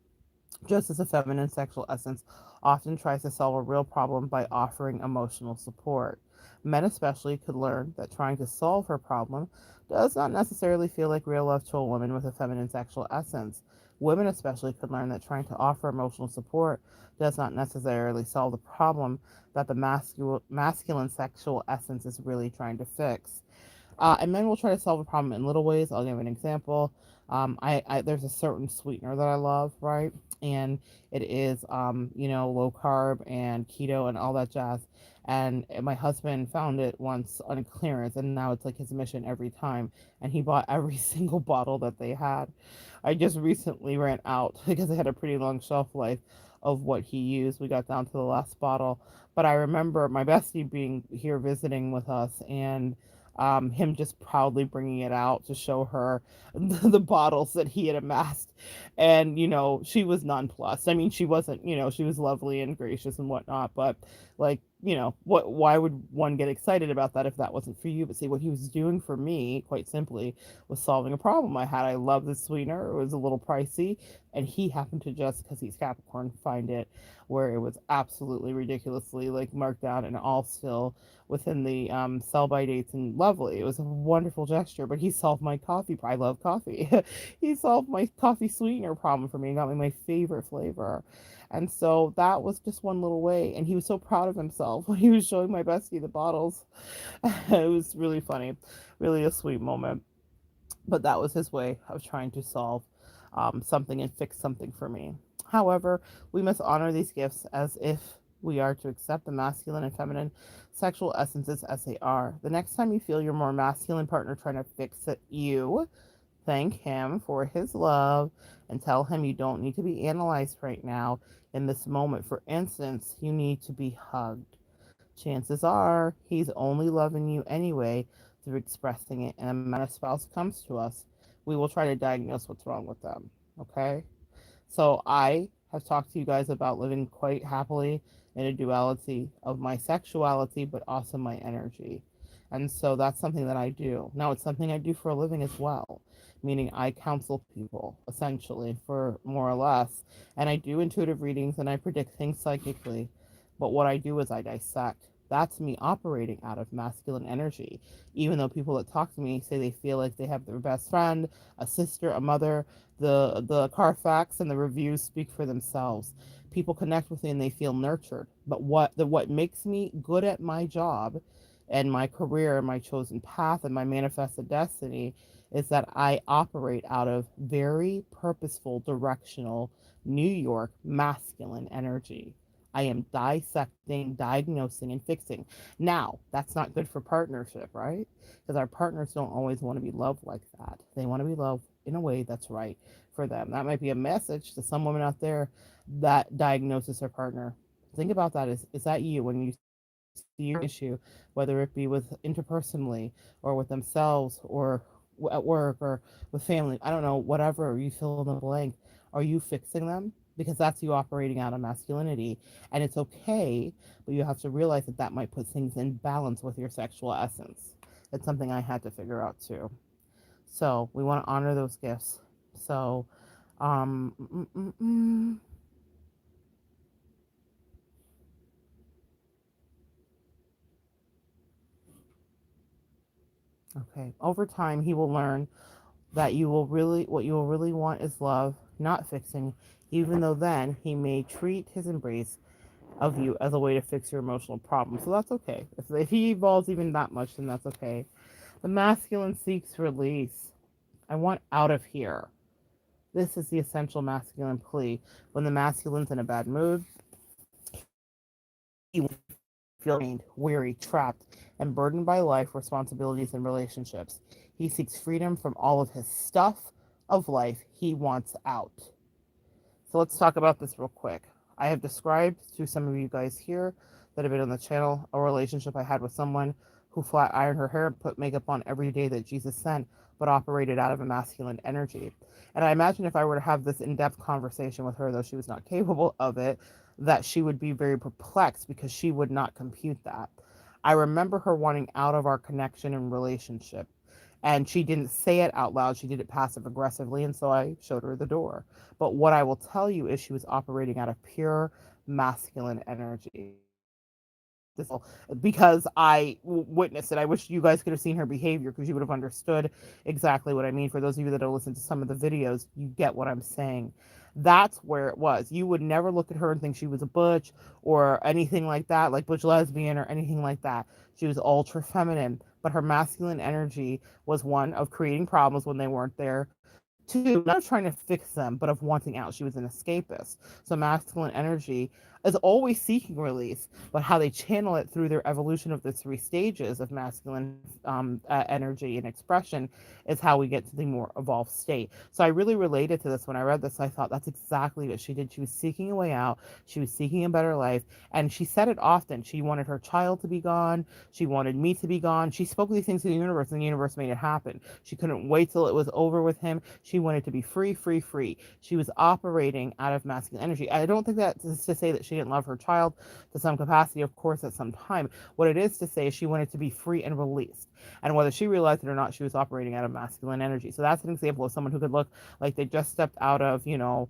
just as a feminine sexual essence often tries to solve a real problem by offering emotional support. Men, especially, could learn that trying to solve her problem does not necessarily feel like real love to a woman with a feminine sexual essence. Women, especially, could learn that trying to offer emotional support does not necessarily solve the problem that the masculine sexual essence is really trying to fix. And men will try to solve a problem in little ways. I'll give an example. There's a certain sweetener that I love, right? And it is, low carb and keto and all that jazz. And my husband found it once on clearance, and now it's like his mission every time. And he bought every single bottle that they had. I just recently ran out because it had a pretty long shelf life of what he used. We got down to the last bottle, but I remember my bestie being here visiting with us, and him just proudly bringing it out to show her the bottles that he had amassed. And, she was nonplussed. I mean, she wasn't, she was lovely and gracious and whatnot, but like, why would one get excited about that if that wasn't for you? But see, what he was doing for me, quite simply, was solving a problem I had. I love the sweetener. It was a little pricey, and he happened to, just because he's Capricorn, find it where it was absolutely ridiculously like marked down and all still within the sell by dates and lovely. It was a wonderful gesture, but he solved my coffee. I love coffee. He solved my coffee sweetener problem for me and got me my favorite flavor. And so that was just one little way. And he was so proud of himself when he was showing my bestie the bottles. It was really funny, really a sweet moment. But that was his way of trying to solve something and fix something for me. However, we must honor these gifts as if we are to accept the masculine and feminine sexual essences as they are. The next time you feel your more masculine partner trying to fix you, thank him for his love and tell him you don't need to be analyzed right now in this moment. For instance, you need to be hugged. Chances are he's only loving you anyway through expressing it. And when a spouse comes to us, we will try to diagnose what's wrong with them. Okay? So I have talked to you guys about living quite happily in a duality of my sexuality, but also my energy. And so that's something that I do. Now, it's something I do for a living as well, meaning I counsel people, essentially, for more or less. And I do intuitive readings and I predict things psychically. But what I do is I dissect. That's me operating out of masculine energy. Even though people that talk to me say they feel like they have their best friend, a sister, a mother, the Carfax and the reviews speak for themselves. People connect with me and they feel nurtured. But what makes me good at my job and my career and my chosen path and my manifested destiny is that I operate out of very purposeful, directional New York masculine energy. I am dissecting, diagnosing, and fixing. Now, that's not good for partnership, right? Because our partners don't always want to be loved like that. They want to be loved in a way that's right for them. That might be a message to some woman out there that diagnoses her partner. Think about that. Is that you when you see your issue, whether it be with interpersonally or with themselves or at work or with family? I don't know, whatever you fill in the blank. Are you fixing them? Because that's you operating out of masculinity. And it's okay, but you have to realize that that might put things in balance with your sexual essence. It's something I had to figure out too. So we want to honor those gifts. So, um, mm, mm, mm. Okay. Over time, he will learn that what you will really want is love, not fixing, even though then he may treat his embrace of you as a way to fix your emotional problem. So that's okay. If he evolves even that much, then that's okay. The masculine seeks release. I want out of here. This is the essential masculine plea. When the masculine's in a bad mood, he will feel drained, weary, trapped, and burdened by life, responsibilities, and relationships. He seeks freedom from all of his stuff of life. He wants out. So let's talk about this real quick. I have described to some of you guys here that have been on the channel a relationship I had with someone who flat ironed her hair and put makeup on every day that Jesus sent, but operated out of a masculine energy. And I imagine if I were to have this in depth conversation with her, though she was not capable of it, that she would be very perplexed because she would not compute that. I remember her wanting out of our connection and relationship. And she didn't say it out loud. She did it passive aggressively. And so I showed her the door. But what I will tell you is she was operating out of pure masculine energy. This because I witnessed it. I wish you guys could have seen her behavior because you would have understood exactly what I mean. For those of you that have listened to some of the videos, you get what I'm saying. That's where it was. You would never look at her and think she was a butch or anything like that, like butch lesbian or anything like that. She was ultra feminine, but her masculine energy was one of creating problems when they weren't there. Two, not of trying to fix them, but of wanting out. She was an escapist. So masculine energy is always seeking release, but how they channel it through their evolution of the three stages of masculine energy and expression is how we get to the more evolved state. So I really related to this when I read this. I thought that's exactly what she did. She was seeking a way out. She was seeking a better life. And she said it often. She wanted her child to be gone. She wanted me to be gone. She spoke these things to the universe, and the universe made it happen. She couldn't wait till it was over with him. She wanted to be free, free, free. She was operating out of masculine energy. I don't think that is to say that she didn't love her child to some capacity, of course, at some time. What it is to say is she wanted to be free and released. And whether she realized it or not, she was operating out of masculine energy. So that's an example of someone who could look like they just stepped out of, a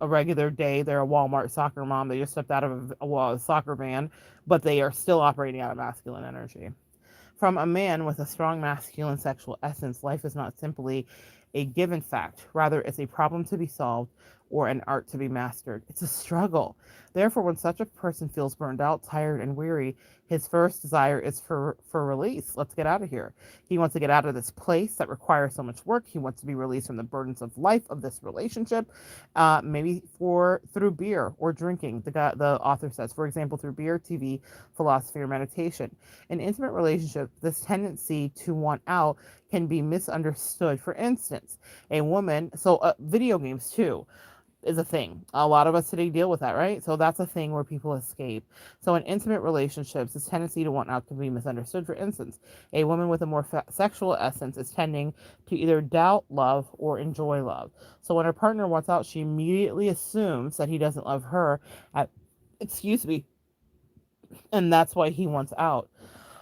regular day. They're a Walmart soccer mom. They just stepped out of a soccer van, but they are still operating out of masculine energy. From a man with a strong masculine sexual essence, life is not simply a given fact. Rather, it's a problem to be solved or an art to be mastered. It's a struggle. Therefore, when such a person feels burned out, tired, and weary, his first desire is for release. Let's get out of here. He wants to get out of this place that requires so much work. He wants to be released from the burdens of life, of this relationship, maybe through beer or drinking. The author says, for example, through beer, TV, philosophy, or meditation. In intimate relationships, this tendency to want out can be misunderstood. For instance, a woman, video games too is a thing. A lot of us today deal with that, right? So that's a thing where people escape. So in intimate relationships, this tendency to want out can be misunderstood. For instance, a woman with a more sexual essence is tending to either doubt love or enjoy love. So when her partner wants out, she immediately assumes that he doesn't love her. At, excuse me, and that's why he wants out.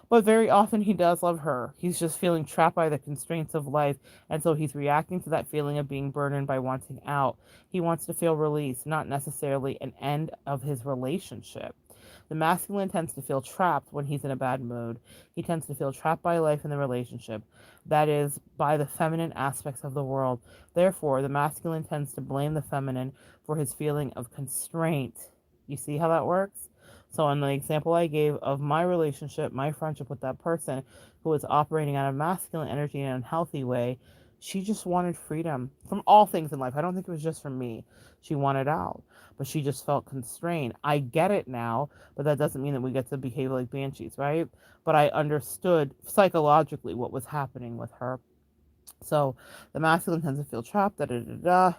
But very often he does love her. He's just feeling trapped by the constraints of life, and so he's reacting to that feeling of being burdened by wanting out. He wants to feel release, not necessarily an end of his relationship. The masculine tends to feel trapped when he's in a bad mood. He tends to feel trapped by life in the relationship, that is, by the feminine aspects of the world. Therefore, the masculine tends to blame the feminine for his feeling of constraint. You see how that works? So in the example I gave of my relationship, my friendship with that person who was operating out of masculine energy in an unhealthy way, she just wanted freedom from all things in life. I don't think it was just from me. She wanted out, but she just felt constrained. I get it now, but that doesn't mean that we get to behave like banshees, right? But I understood psychologically what was happening with her. So the masculine tends to feel trapped, da da da da.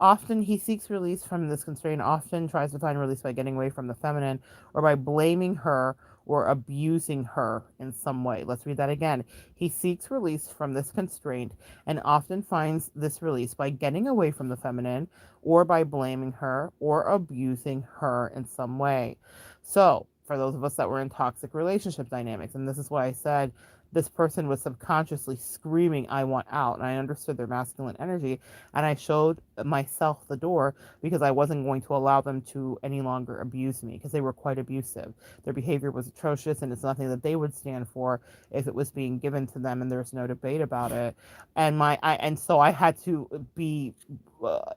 Often he seeks release from this constraint, often tries to find release by getting away from the feminine or by blaming her or abusing her in some way. Let's read that again. He seeks release from this constraint and often finds this release by getting away from the feminine or by blaming her or abusing her in some way. So, for those of us that were in toxic relationship dynamics, and this is why I said this person was subconsciously screaming, I want out. And I understood their masculine energy. And I showed myself the door because I wasn't going to allow them to any longer abuse me because they were quite abusive. Their behavior was atrocious and it's nothing that they would stand for if it was being given to them and there's no debate about it. And so I had to be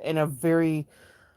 in a very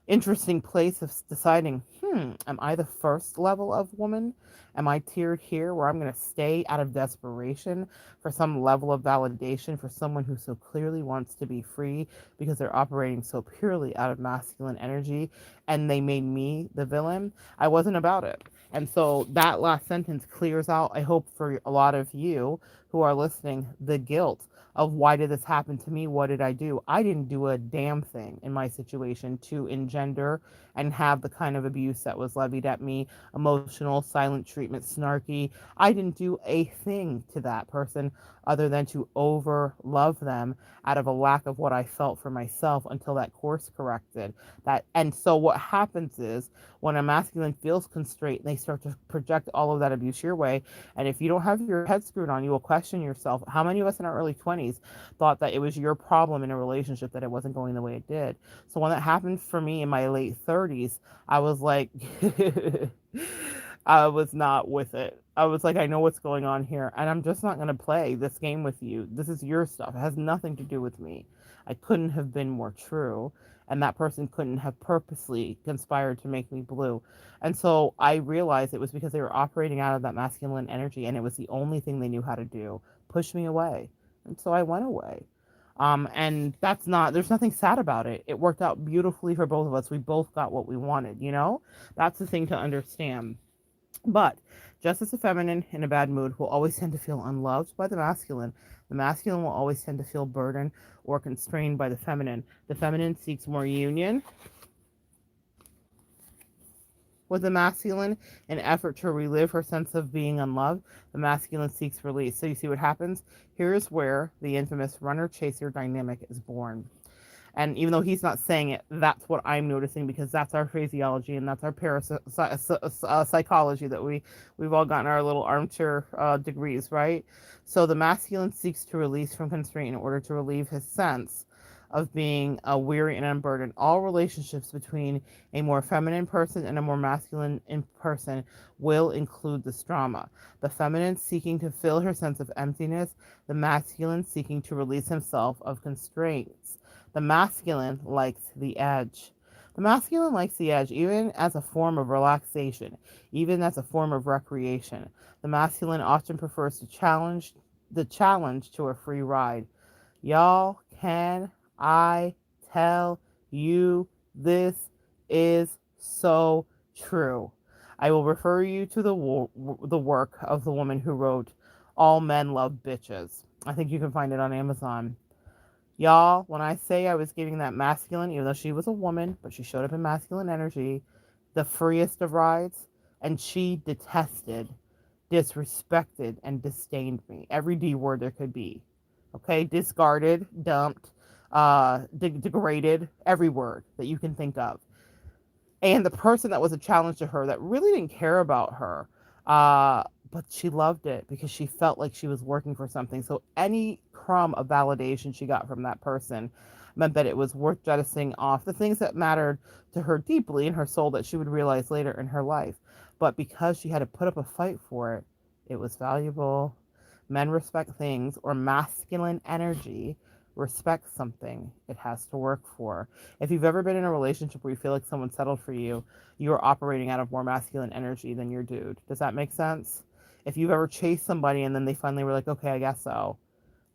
interesting place of deciding, am I the first level of woman? Am I tiered here where I'm going to stay out of desperation for some level of validation for someone who so clearly wants to be free because they're operating so purely out of masculine energy and they made me the villain? I wasn't about it. And so that last sentence clears out, I hope, for a lot of you who are listening, the guilt of why did this happen to me? What did I do? I didn't do a damn thing in my situation to engender and have the kind of abuse that was levied at me, emotional, silent treatment, snarky. I didn't do a thing to that person other than to over love them out of a lack of what I felt for myself until that course corrected. That and so what happens is when a masculine feels constrained, they start to project all of that abuse your way. And if you don't have your head screwed on, you will question yourself. How many of us in our early 20s thought that it was your problem in a relationship that it wasn't going the way it did? So when that happened for me in my late 30s, I was like, I was not with it. I was like, I know what's going on here, and I'm just not going to play this game with you. This is your stuff. It has nothing to do with me. I couldn't have been more true, and that person couldn't have purposely conspired to make me blue. And so I realized it was because they were operating out of that masculine energy, and it was the only thing they knew how to do, push me away. And so I went away. And that's not, there's nothing sad about it. It worked out beautifully for both of us. We both got what we wanted, you know? That's the thing to understand. But just as the feminine in a bad mood will always tend to feel unloved by the masculine will always tend to feel burdened or constrained by the feminine. The feminine seeks more union with the masculine in an effort to relive her sense of being unloved. The masculine seeks release. So you see what happens? Here's where the infamous runner-chaser dynamic is born. And even though he's not saying it, that's what I'm noticing because that's our phraseology and that's our psychology that we've all gotten our little armchair degrees, right? So the masculine seeks to release from constraint in order to relieve his sense of being weary and unburdened. All relationships between a more feminine person and a more masculine in person will include this drama. The feminine seeking to fill her sense of emptiness, the masculine seeking to release himself of constraints. The masculine likes the edge. The masculine likes the edge even as a form of relaxation, even as a form of recreation. The masculine often prefers to challenge the challenge to a free ride. Y'all, can I tell you this is so true? I will refer you to the work of the woman who wrote All Men Love Bitches. I think you can find it on Amazon. Y'all, when I say I was giving that masculine, even though she was a woman, but she showed up in masculine energy, the freest of rides, and she detested, disrespected, and disdained me. Every D word there could be. Okay? Discarded, dumped, degraded, every word that you can think of. And the person that was a challenge to her that really didn't care about her, but she loved it because she felt like she was working for something. So any crumb of validation she got from that person meant that it was worth jettisoning off the things that mattered to her deeply in her soul that she would realize later in her life. But because she had to put up a fight for it, it was valuable. Men respect things or masculine energy respect something, it has to work for. If you've ever been in a relationship where you feel like someone settled for you, you are operating out of more masculine energy than your dude. Does that make sense? If you've ever chased somebody and then they finally were like, okay, I guess so,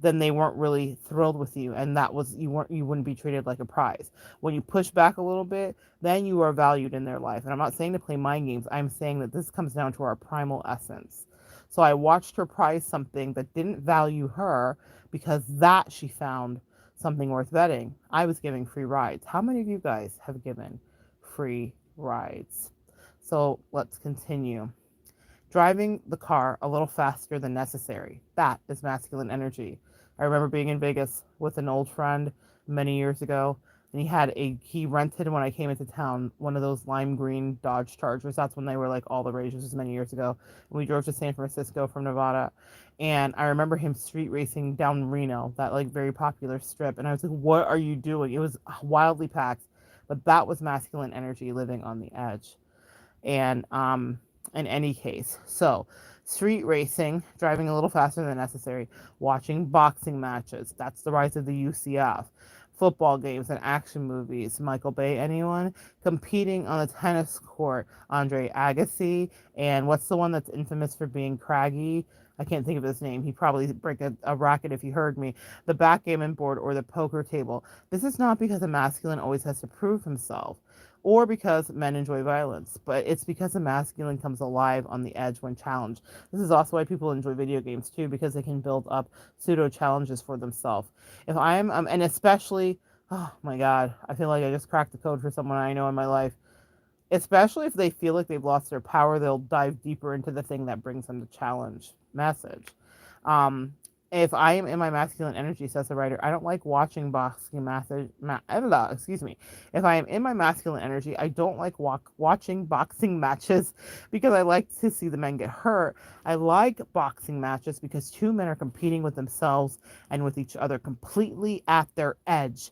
then they weren't really thrilled with you, and that was you wouldn't be treated like a prize. When you push back a little bit, then you are valued in their life. And I'm not saying to play mind games. I'm saying that this comes down to our primal essence. So I watched her prize something that didn't value her because that she found something worth betting. I was giving free rides. How many of you guys have given free rides? So let's continue. Driving the car a little faster than necessary. That is masculine energy. I remember being in Vegas with an old friend many years ago, and he rented when I came into town one of those lime green Dodge Chargers. That's when they were like all the rage. This was many years ago. And we drove to San Francisco from Nevada, and I remember him street racing down Reno, that like very popular strip. And I was like, "What are you doing?" It was wildly packed, but that was masculine energy living on the edge. And in any case, so street racing, driving a little faster than necessary, watching boxing matches, that's the rise of the UCF, football games and action movies, Michael Bay, anyone, competing on the tennis court, Andre Agassi, and what's the one that's infamous for being craggy? I can't think of his name. He probably break a racket if he heard me. The backgammon board or the poker table. This is not because a masculine always has to prove himself or because men enjoy violence, but it's because the masculine comes alive on the edge when challenged. This is also why people enjoy video games too, because they can build up pseudo challenges for themselves. If I'm, and especially, oh my God, I feel like I just cracked the code for someone I know in my life. Especially if they feel like they've lost their power, they'll dive deeper into the thing that brings them the challenge message. Um, if I am in my masculine energy, says the writer, I don't like watching boxing matches. Excuse me. If I am in my masculine energy, I don't like watching boxing matches because I like to see the men get hurt. I like boxing matches because two men are competing with themselves and with each other completely at their edge.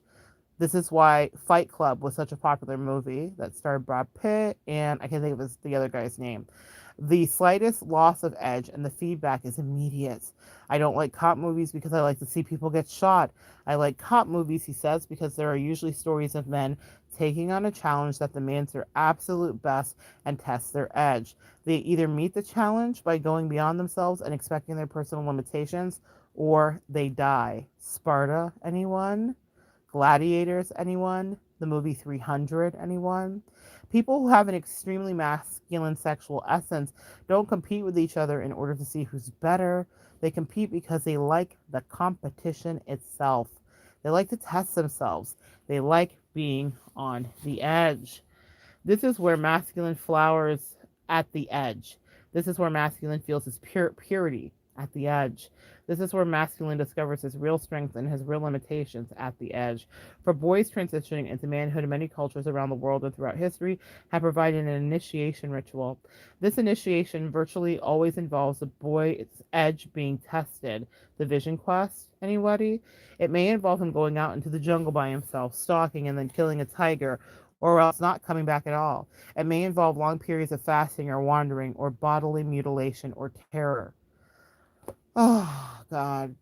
This is why Fight Club was such a popular movie that starred Brad Pitt and I can't think of the other guy's name. The slightest loss of edge and the feedback is immediate. I don't like cop movies because I like to see people get shot. I like cop movies, he says, because there are usually stories of men taking on a challenge that demands their absolute best and tests their edge. They either meet the challenge by going beyond themselves and expecting their personal limitations, or they die. Sparta, anyone? Gladiators, anyone? The movie 300, anyone? People who have an extremely masculine sexual essence don't compete with each other in order to see who's better. They compete because they like the competition itself. They like to test themselves. They like being on the edge. This is where masculine flowers at the edge. This is where masculine feels his purity at the edge. This is where masculine discovers his real strength and his real limitations at the edge. For boys transitioning into manhood, many cultures around the world and throughout history have provided an initiation ritual. This initiation virtually always involves the boy's edge being tested. The vision quest, anybody? It may involve him going out into the jungle by himself, stalking and then killing a tiger, or else not coming back at all. It may involve long periods of fasting or wandering or bodily mutilation or terror. Oh, God.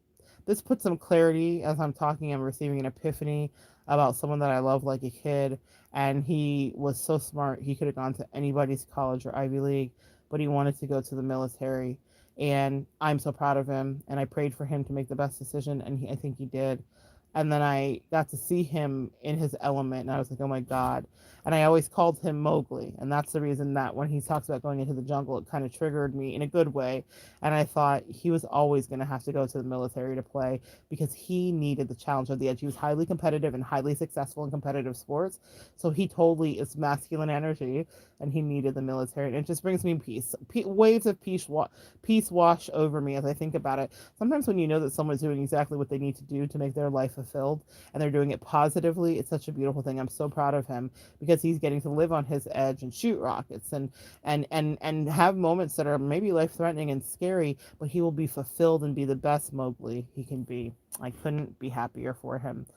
This puts some clarity as I'm talking. I'm receiving an epiphany about someone that I love like a kid. And he was so smart. He could have gone to anybody's college or Ivy League, but he wanted to go to the military. And I'm so proud of him. And I prayed for him to make the best decision. And I think he did. And then I got to see him in his element. And I was like, oh my God. And I always called him Mowgli. And that's the reason that when he talks about going into the jungle, it kind of triggered me in a good way. And I thought he was always going to have to go to the military to play because he needed the challenge of the edge. He was highly competitive and highly successful in competitive sports. So he totally is masculine energy and he needed the military. And it just brings me peace. Waves of peace wash over me as I think about it. Sometimes when you know that someone's doing exactly what they need to do to make their life fulfilled and they're doing it positively, it's such a beautiful thing. I'm so proud of him because he's getting to live on his edge and shoot rockets and have moments that are maybe life-threatening and scary, but he will be fulfilled and be the best Mowgli he can be. I couldn't be happier for him.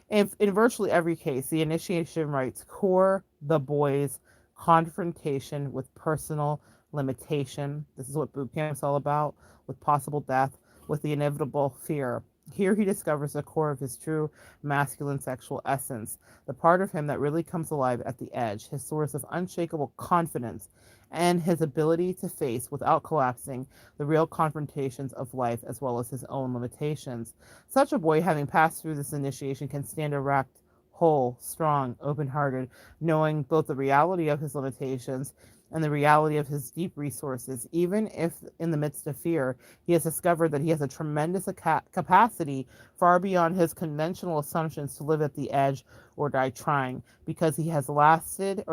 If in virtually every case, the initiation rites core the boy's confrontation with personal limitation. This is what boot camp's all about, with possible death, with the inevitable fear. Here he discovers the core of his true masculine sexual essence, the part of him that really comes alive at the edge, his source of unshakable confidence, and his ability to face, without collapsing, the real confrontations of life as well as his own limitations. Such a boy, having passed through this initiation, can stand erect, whole, strong, open hearted, knowing both the reality of his limitations and the reality of his deep resources, even if in the midst of fear, he has discovered that he has a tremendous capacity far beyond his conventional assumptions to live at the edge or die trying. Because he has tasted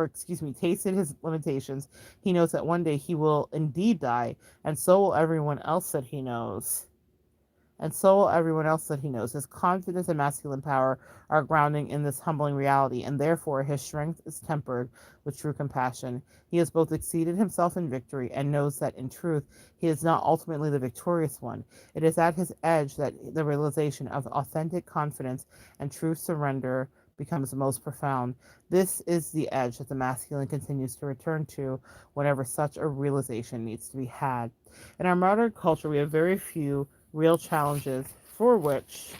his limitations, he knows that one day he will indeed die, and so will everyone else that he knows. And so will everyone else that he knows. His confidence and masculine power are grounding in this humbling reality, and therefore his strength is tempered with true compassion. He has both exceeded himself in victory and knows that in truth he is not ultimately the victorious one. It is at his edge that the realization of authentic confidence and true surrender becomes most profound. This is the edge that the masculine continues to return to whenever such a realization needs to be had. In our modern culture, we have very few real challenges for which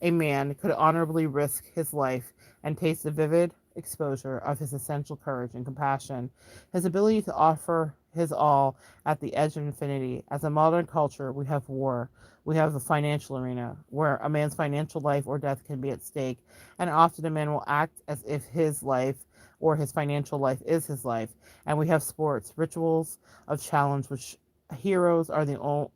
a man could honorably risk his life and taste the vivid exposure of his essential courage and compassion, his ability to offer his all at the edge of infinity. As a modern culture, we have war. We have the financial arena, where a man's financial life or death can be at stake, and often a man will act as if his life or his financial life is his life. And we have sports, rituals of challenge, which heroes are the only,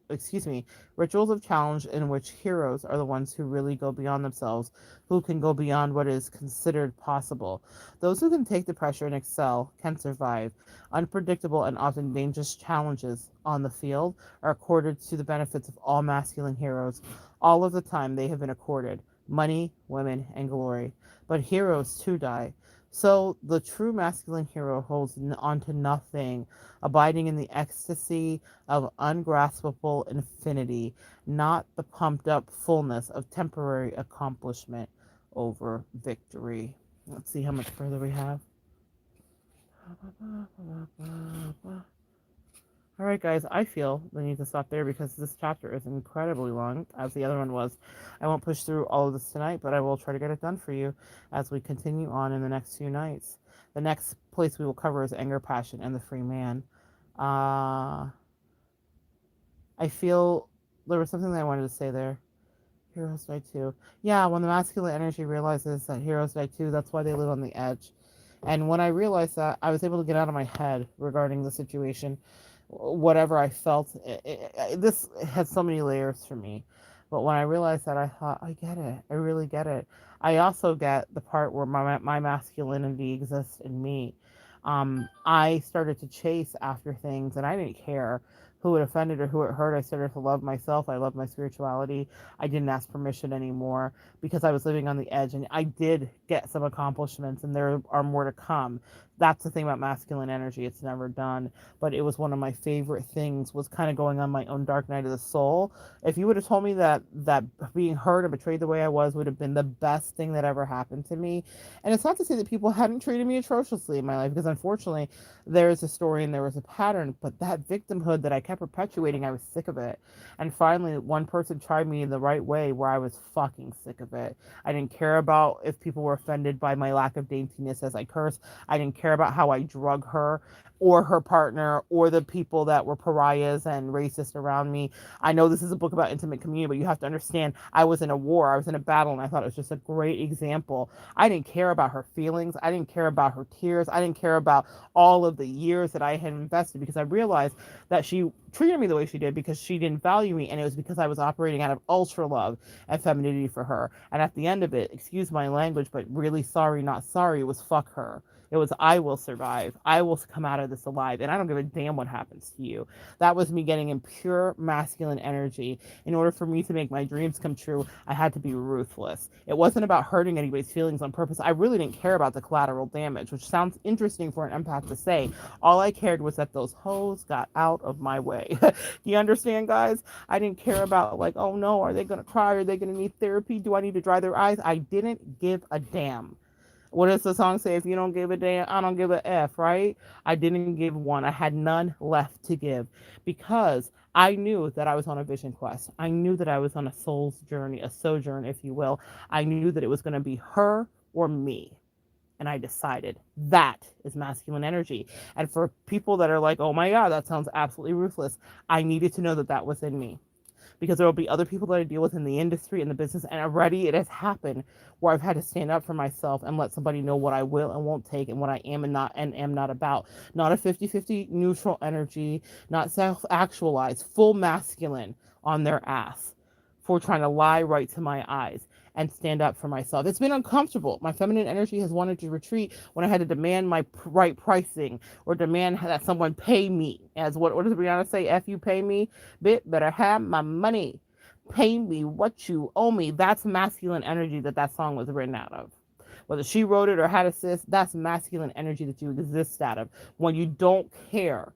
rituals of challenge in which heroes are the ones who really go beyond themselves, who can go beyond what is considered possible. Those who can take the pressure and excel can survive. Unpredictable and often dangerous challenges on the field are accorded to the benefits of all masculine heroes. All of the time they have been accorded money, women, and glory. But heroes too die. So the true masculine hero holds on to nothing, abiding in the ecstasy of ungraspable infinity, not the pumped up fullness of temporary accomplishment over victory. Let's see how much further we have. All right, guys, I feel the need to stop there because this chapter is incredibly long, as the other one was. I won't push through all of this tonight, but I will try to get it done for you as we continue on in the next few nights. The next place we will cover is anger, passion, and the free man. I feel there was something that I wanted to say there. Heroes die too. Yeah, when the masculine energy realizes that heroes die too, that's why they live on the edge. And when I realized that, I was able to get out of my head regarding the situation. Whatever I felt, this had so many layers for me. But when I realized that, I thought, I get it. I really get it. I also get the part where my masculinity exists in me. I started to chase after things, and I didn't care who it offended or who it hurt. I started to love myself. I loved my spirituality. I didn't ask permission anymore because I was living on the edge, and I did get some accomplishments, and there are more to come. That's the thing about masculine energy. It's never done, but it was one of my favorite things, was kind of going on my own dark night of the soul. If you would have told me that being hurt and betrayed the way I was would have been the best thing that ever happened to me. And it's not to say that people hadn't treated me atrociously in my life, because unfortunately there is a story and there was a pattern, but that victimhood that I kept perpetuating, I was sick of it. And finally one person tried me in the right way where I was fucking sick of it. I didn't care about if people were offended by my lack of daintiness as I cursed. I didn't care about how I drug her or her partner or the people that were pariahs and racist around me. I know this is a book about intimate community, but you have to understand, I was in a war, I was in a battle, and I thought it was just a great example. I didn't care about her feelings. I didn't care about her tears. I didn't care about all of the years that I had invested, because I realized that she treated me the way she did because she didn't value me, and it was because I was operating out of ultra love and femininity for her. And at the end of it, excuse my language, but really sorry, not sorry, it was fuck her. It was, I will survive. I will come out of this alive. And I don't give a damn what happens to you. That was me getting in pure masculine energy. In order for me to make my dreams come true, I had to be ruthless. It wasn't about hurting anybody's feelings on purpose. I really didn't care about the collateral damage, which sounds interesting for an empath to say. All I cared was that those hoes got out of my way. Do you understand, guys? I didn't care about, like, oh no, are they going to cry? Are they going to need therapy? Do I need to dry their eyes? I didn't give a damn. What does the song say? If you don't give a damn, I don't give a F, right? I didn't give one. I had none left to give because I knew that I was on a vision quest. I knew that I was on a soul's journey, a sojourn, if you will. I knew that it was going to be her or me. And I decided that is masculine energy. And for people that are like, oh my God, that sounds absolutely ruthless, I needed to know that that was in me, because there will be other people that I deal with in the industry, in the business, and already it has happened where I've had to stand up for myself and let somebody know what I will and won't take and what I am and am not about. Not a 50-50 neutral energy, not self-actualized, full masculine on their ass for trying to lie right to my eyes and stand up for myself. It's been uncomfortable. My feminine energy has wanted to retreat when I had to demand my right pricing or demand that someone pay me. As what does Brianna say? F you pay me, bit better have my money. Pay me what you owe me. That's masculine energy that song was written out of. Whether she wrote it or had assist, that's masculine energy that you exist out of when you don't care.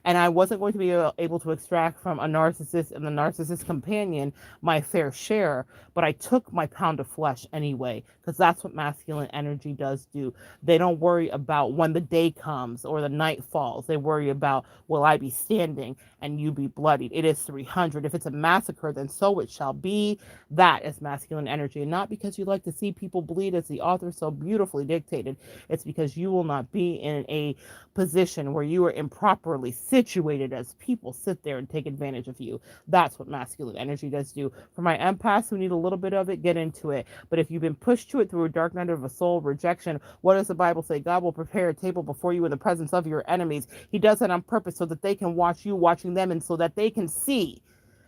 And I wasn't going to be able to extract from a narcissist and the narcissist companion my fair share, but I took my pound of flesh anyway, because that's what masculine energy does do. They don't worry about when the day comes or the night falls. They worry about, will I be standing and you be bloodied? It is 300. If it's a massacre, then so it shall be. That is masculine energy. And not because you like to see people bleed, as the author so beautifully dictated. It's because you will not be in a position where you are improperly situated as people sit there and take advantage of you. That's what masculine energy does do. For my empaths who need a little bit of it, get into it. But if you've been pushed to it through a dark night of a soul rejection, what does the Bible say? God will prepare a table before you in the presence of your enemies. He does that on purpose so that they can watch you watching them, and so that they can see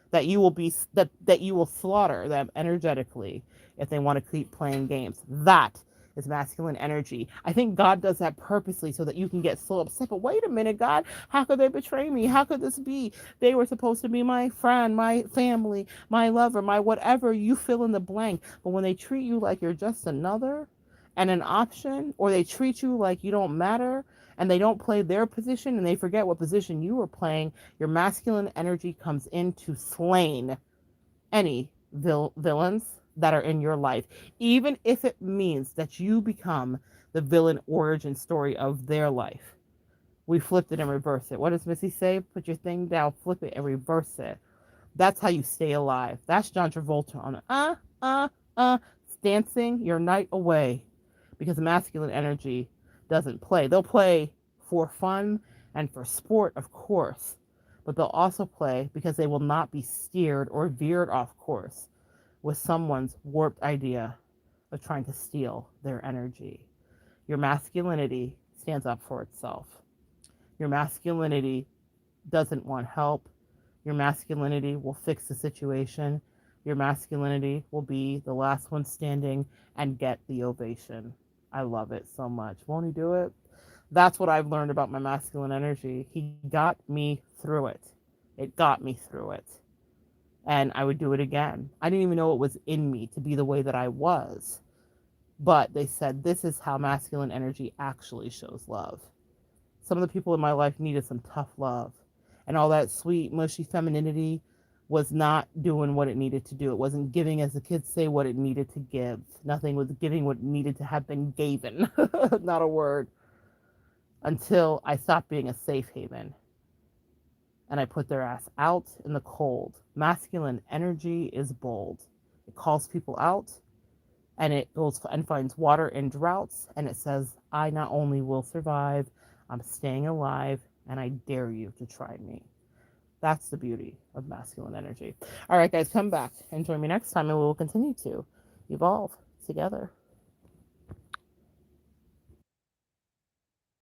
that you will be that you will slaughter them energetically if they want to keep playing games. That is masculine energy. I think God does that purposely so that you can get so upset. But wait a minute, God, how could they betray me? How could this be? They were supposed to be my friend, my family, my lover, my whatever, you fill in the blank. But when they treat you like you're just another and an option, or they treat you like you don't matter, and they don't play their position and they forget what position you were playing, your masculine energy comes in to slain any villains that are in your life, even if it means that you become the villain origin story of their life. We flipped it and reversed it. What does Missy say? Put your thing down, flip it, and reverse it. That's how you stay alive. That's John Travolta on dancing your night away, because masculine energy doesn't play. They'll play for fun and for sport, of course, but they'll also play because they will not be steered or veered off course with someone's warped idea of trying to steal their energy. Your masculinity stands up for itself. Your masculinity doesn't want help. Your masculinity will fix the situation. Your masculinity will be the last one standing and get the ovation. I love it so much. Won't he do it? That's what I've learned about my masculine energy. He got me through it. It got me through it. And I would do it again. I didn't even know it was in me to be the way that I was. But they said, this is how masculine energy actually shows love. Some of the people in my life needed some tough love. And all that sweet, mushy femininity was not doing what it needed to do. It wasn't giving, as the kids say, what it needed to give. Nothing was giving what needed to have been given. Not a word. Until I stopped being a safe haven. And I put their ass out in the cold. Masculine energy is bold. It calls people out, and it goes and finds water in droughts, and it says, I not only will survive, I'm staying alive, and I dare you to try me. That's the beauty of masculine energy. All right, guys, come back and join me next time, and we will continue to evolve together.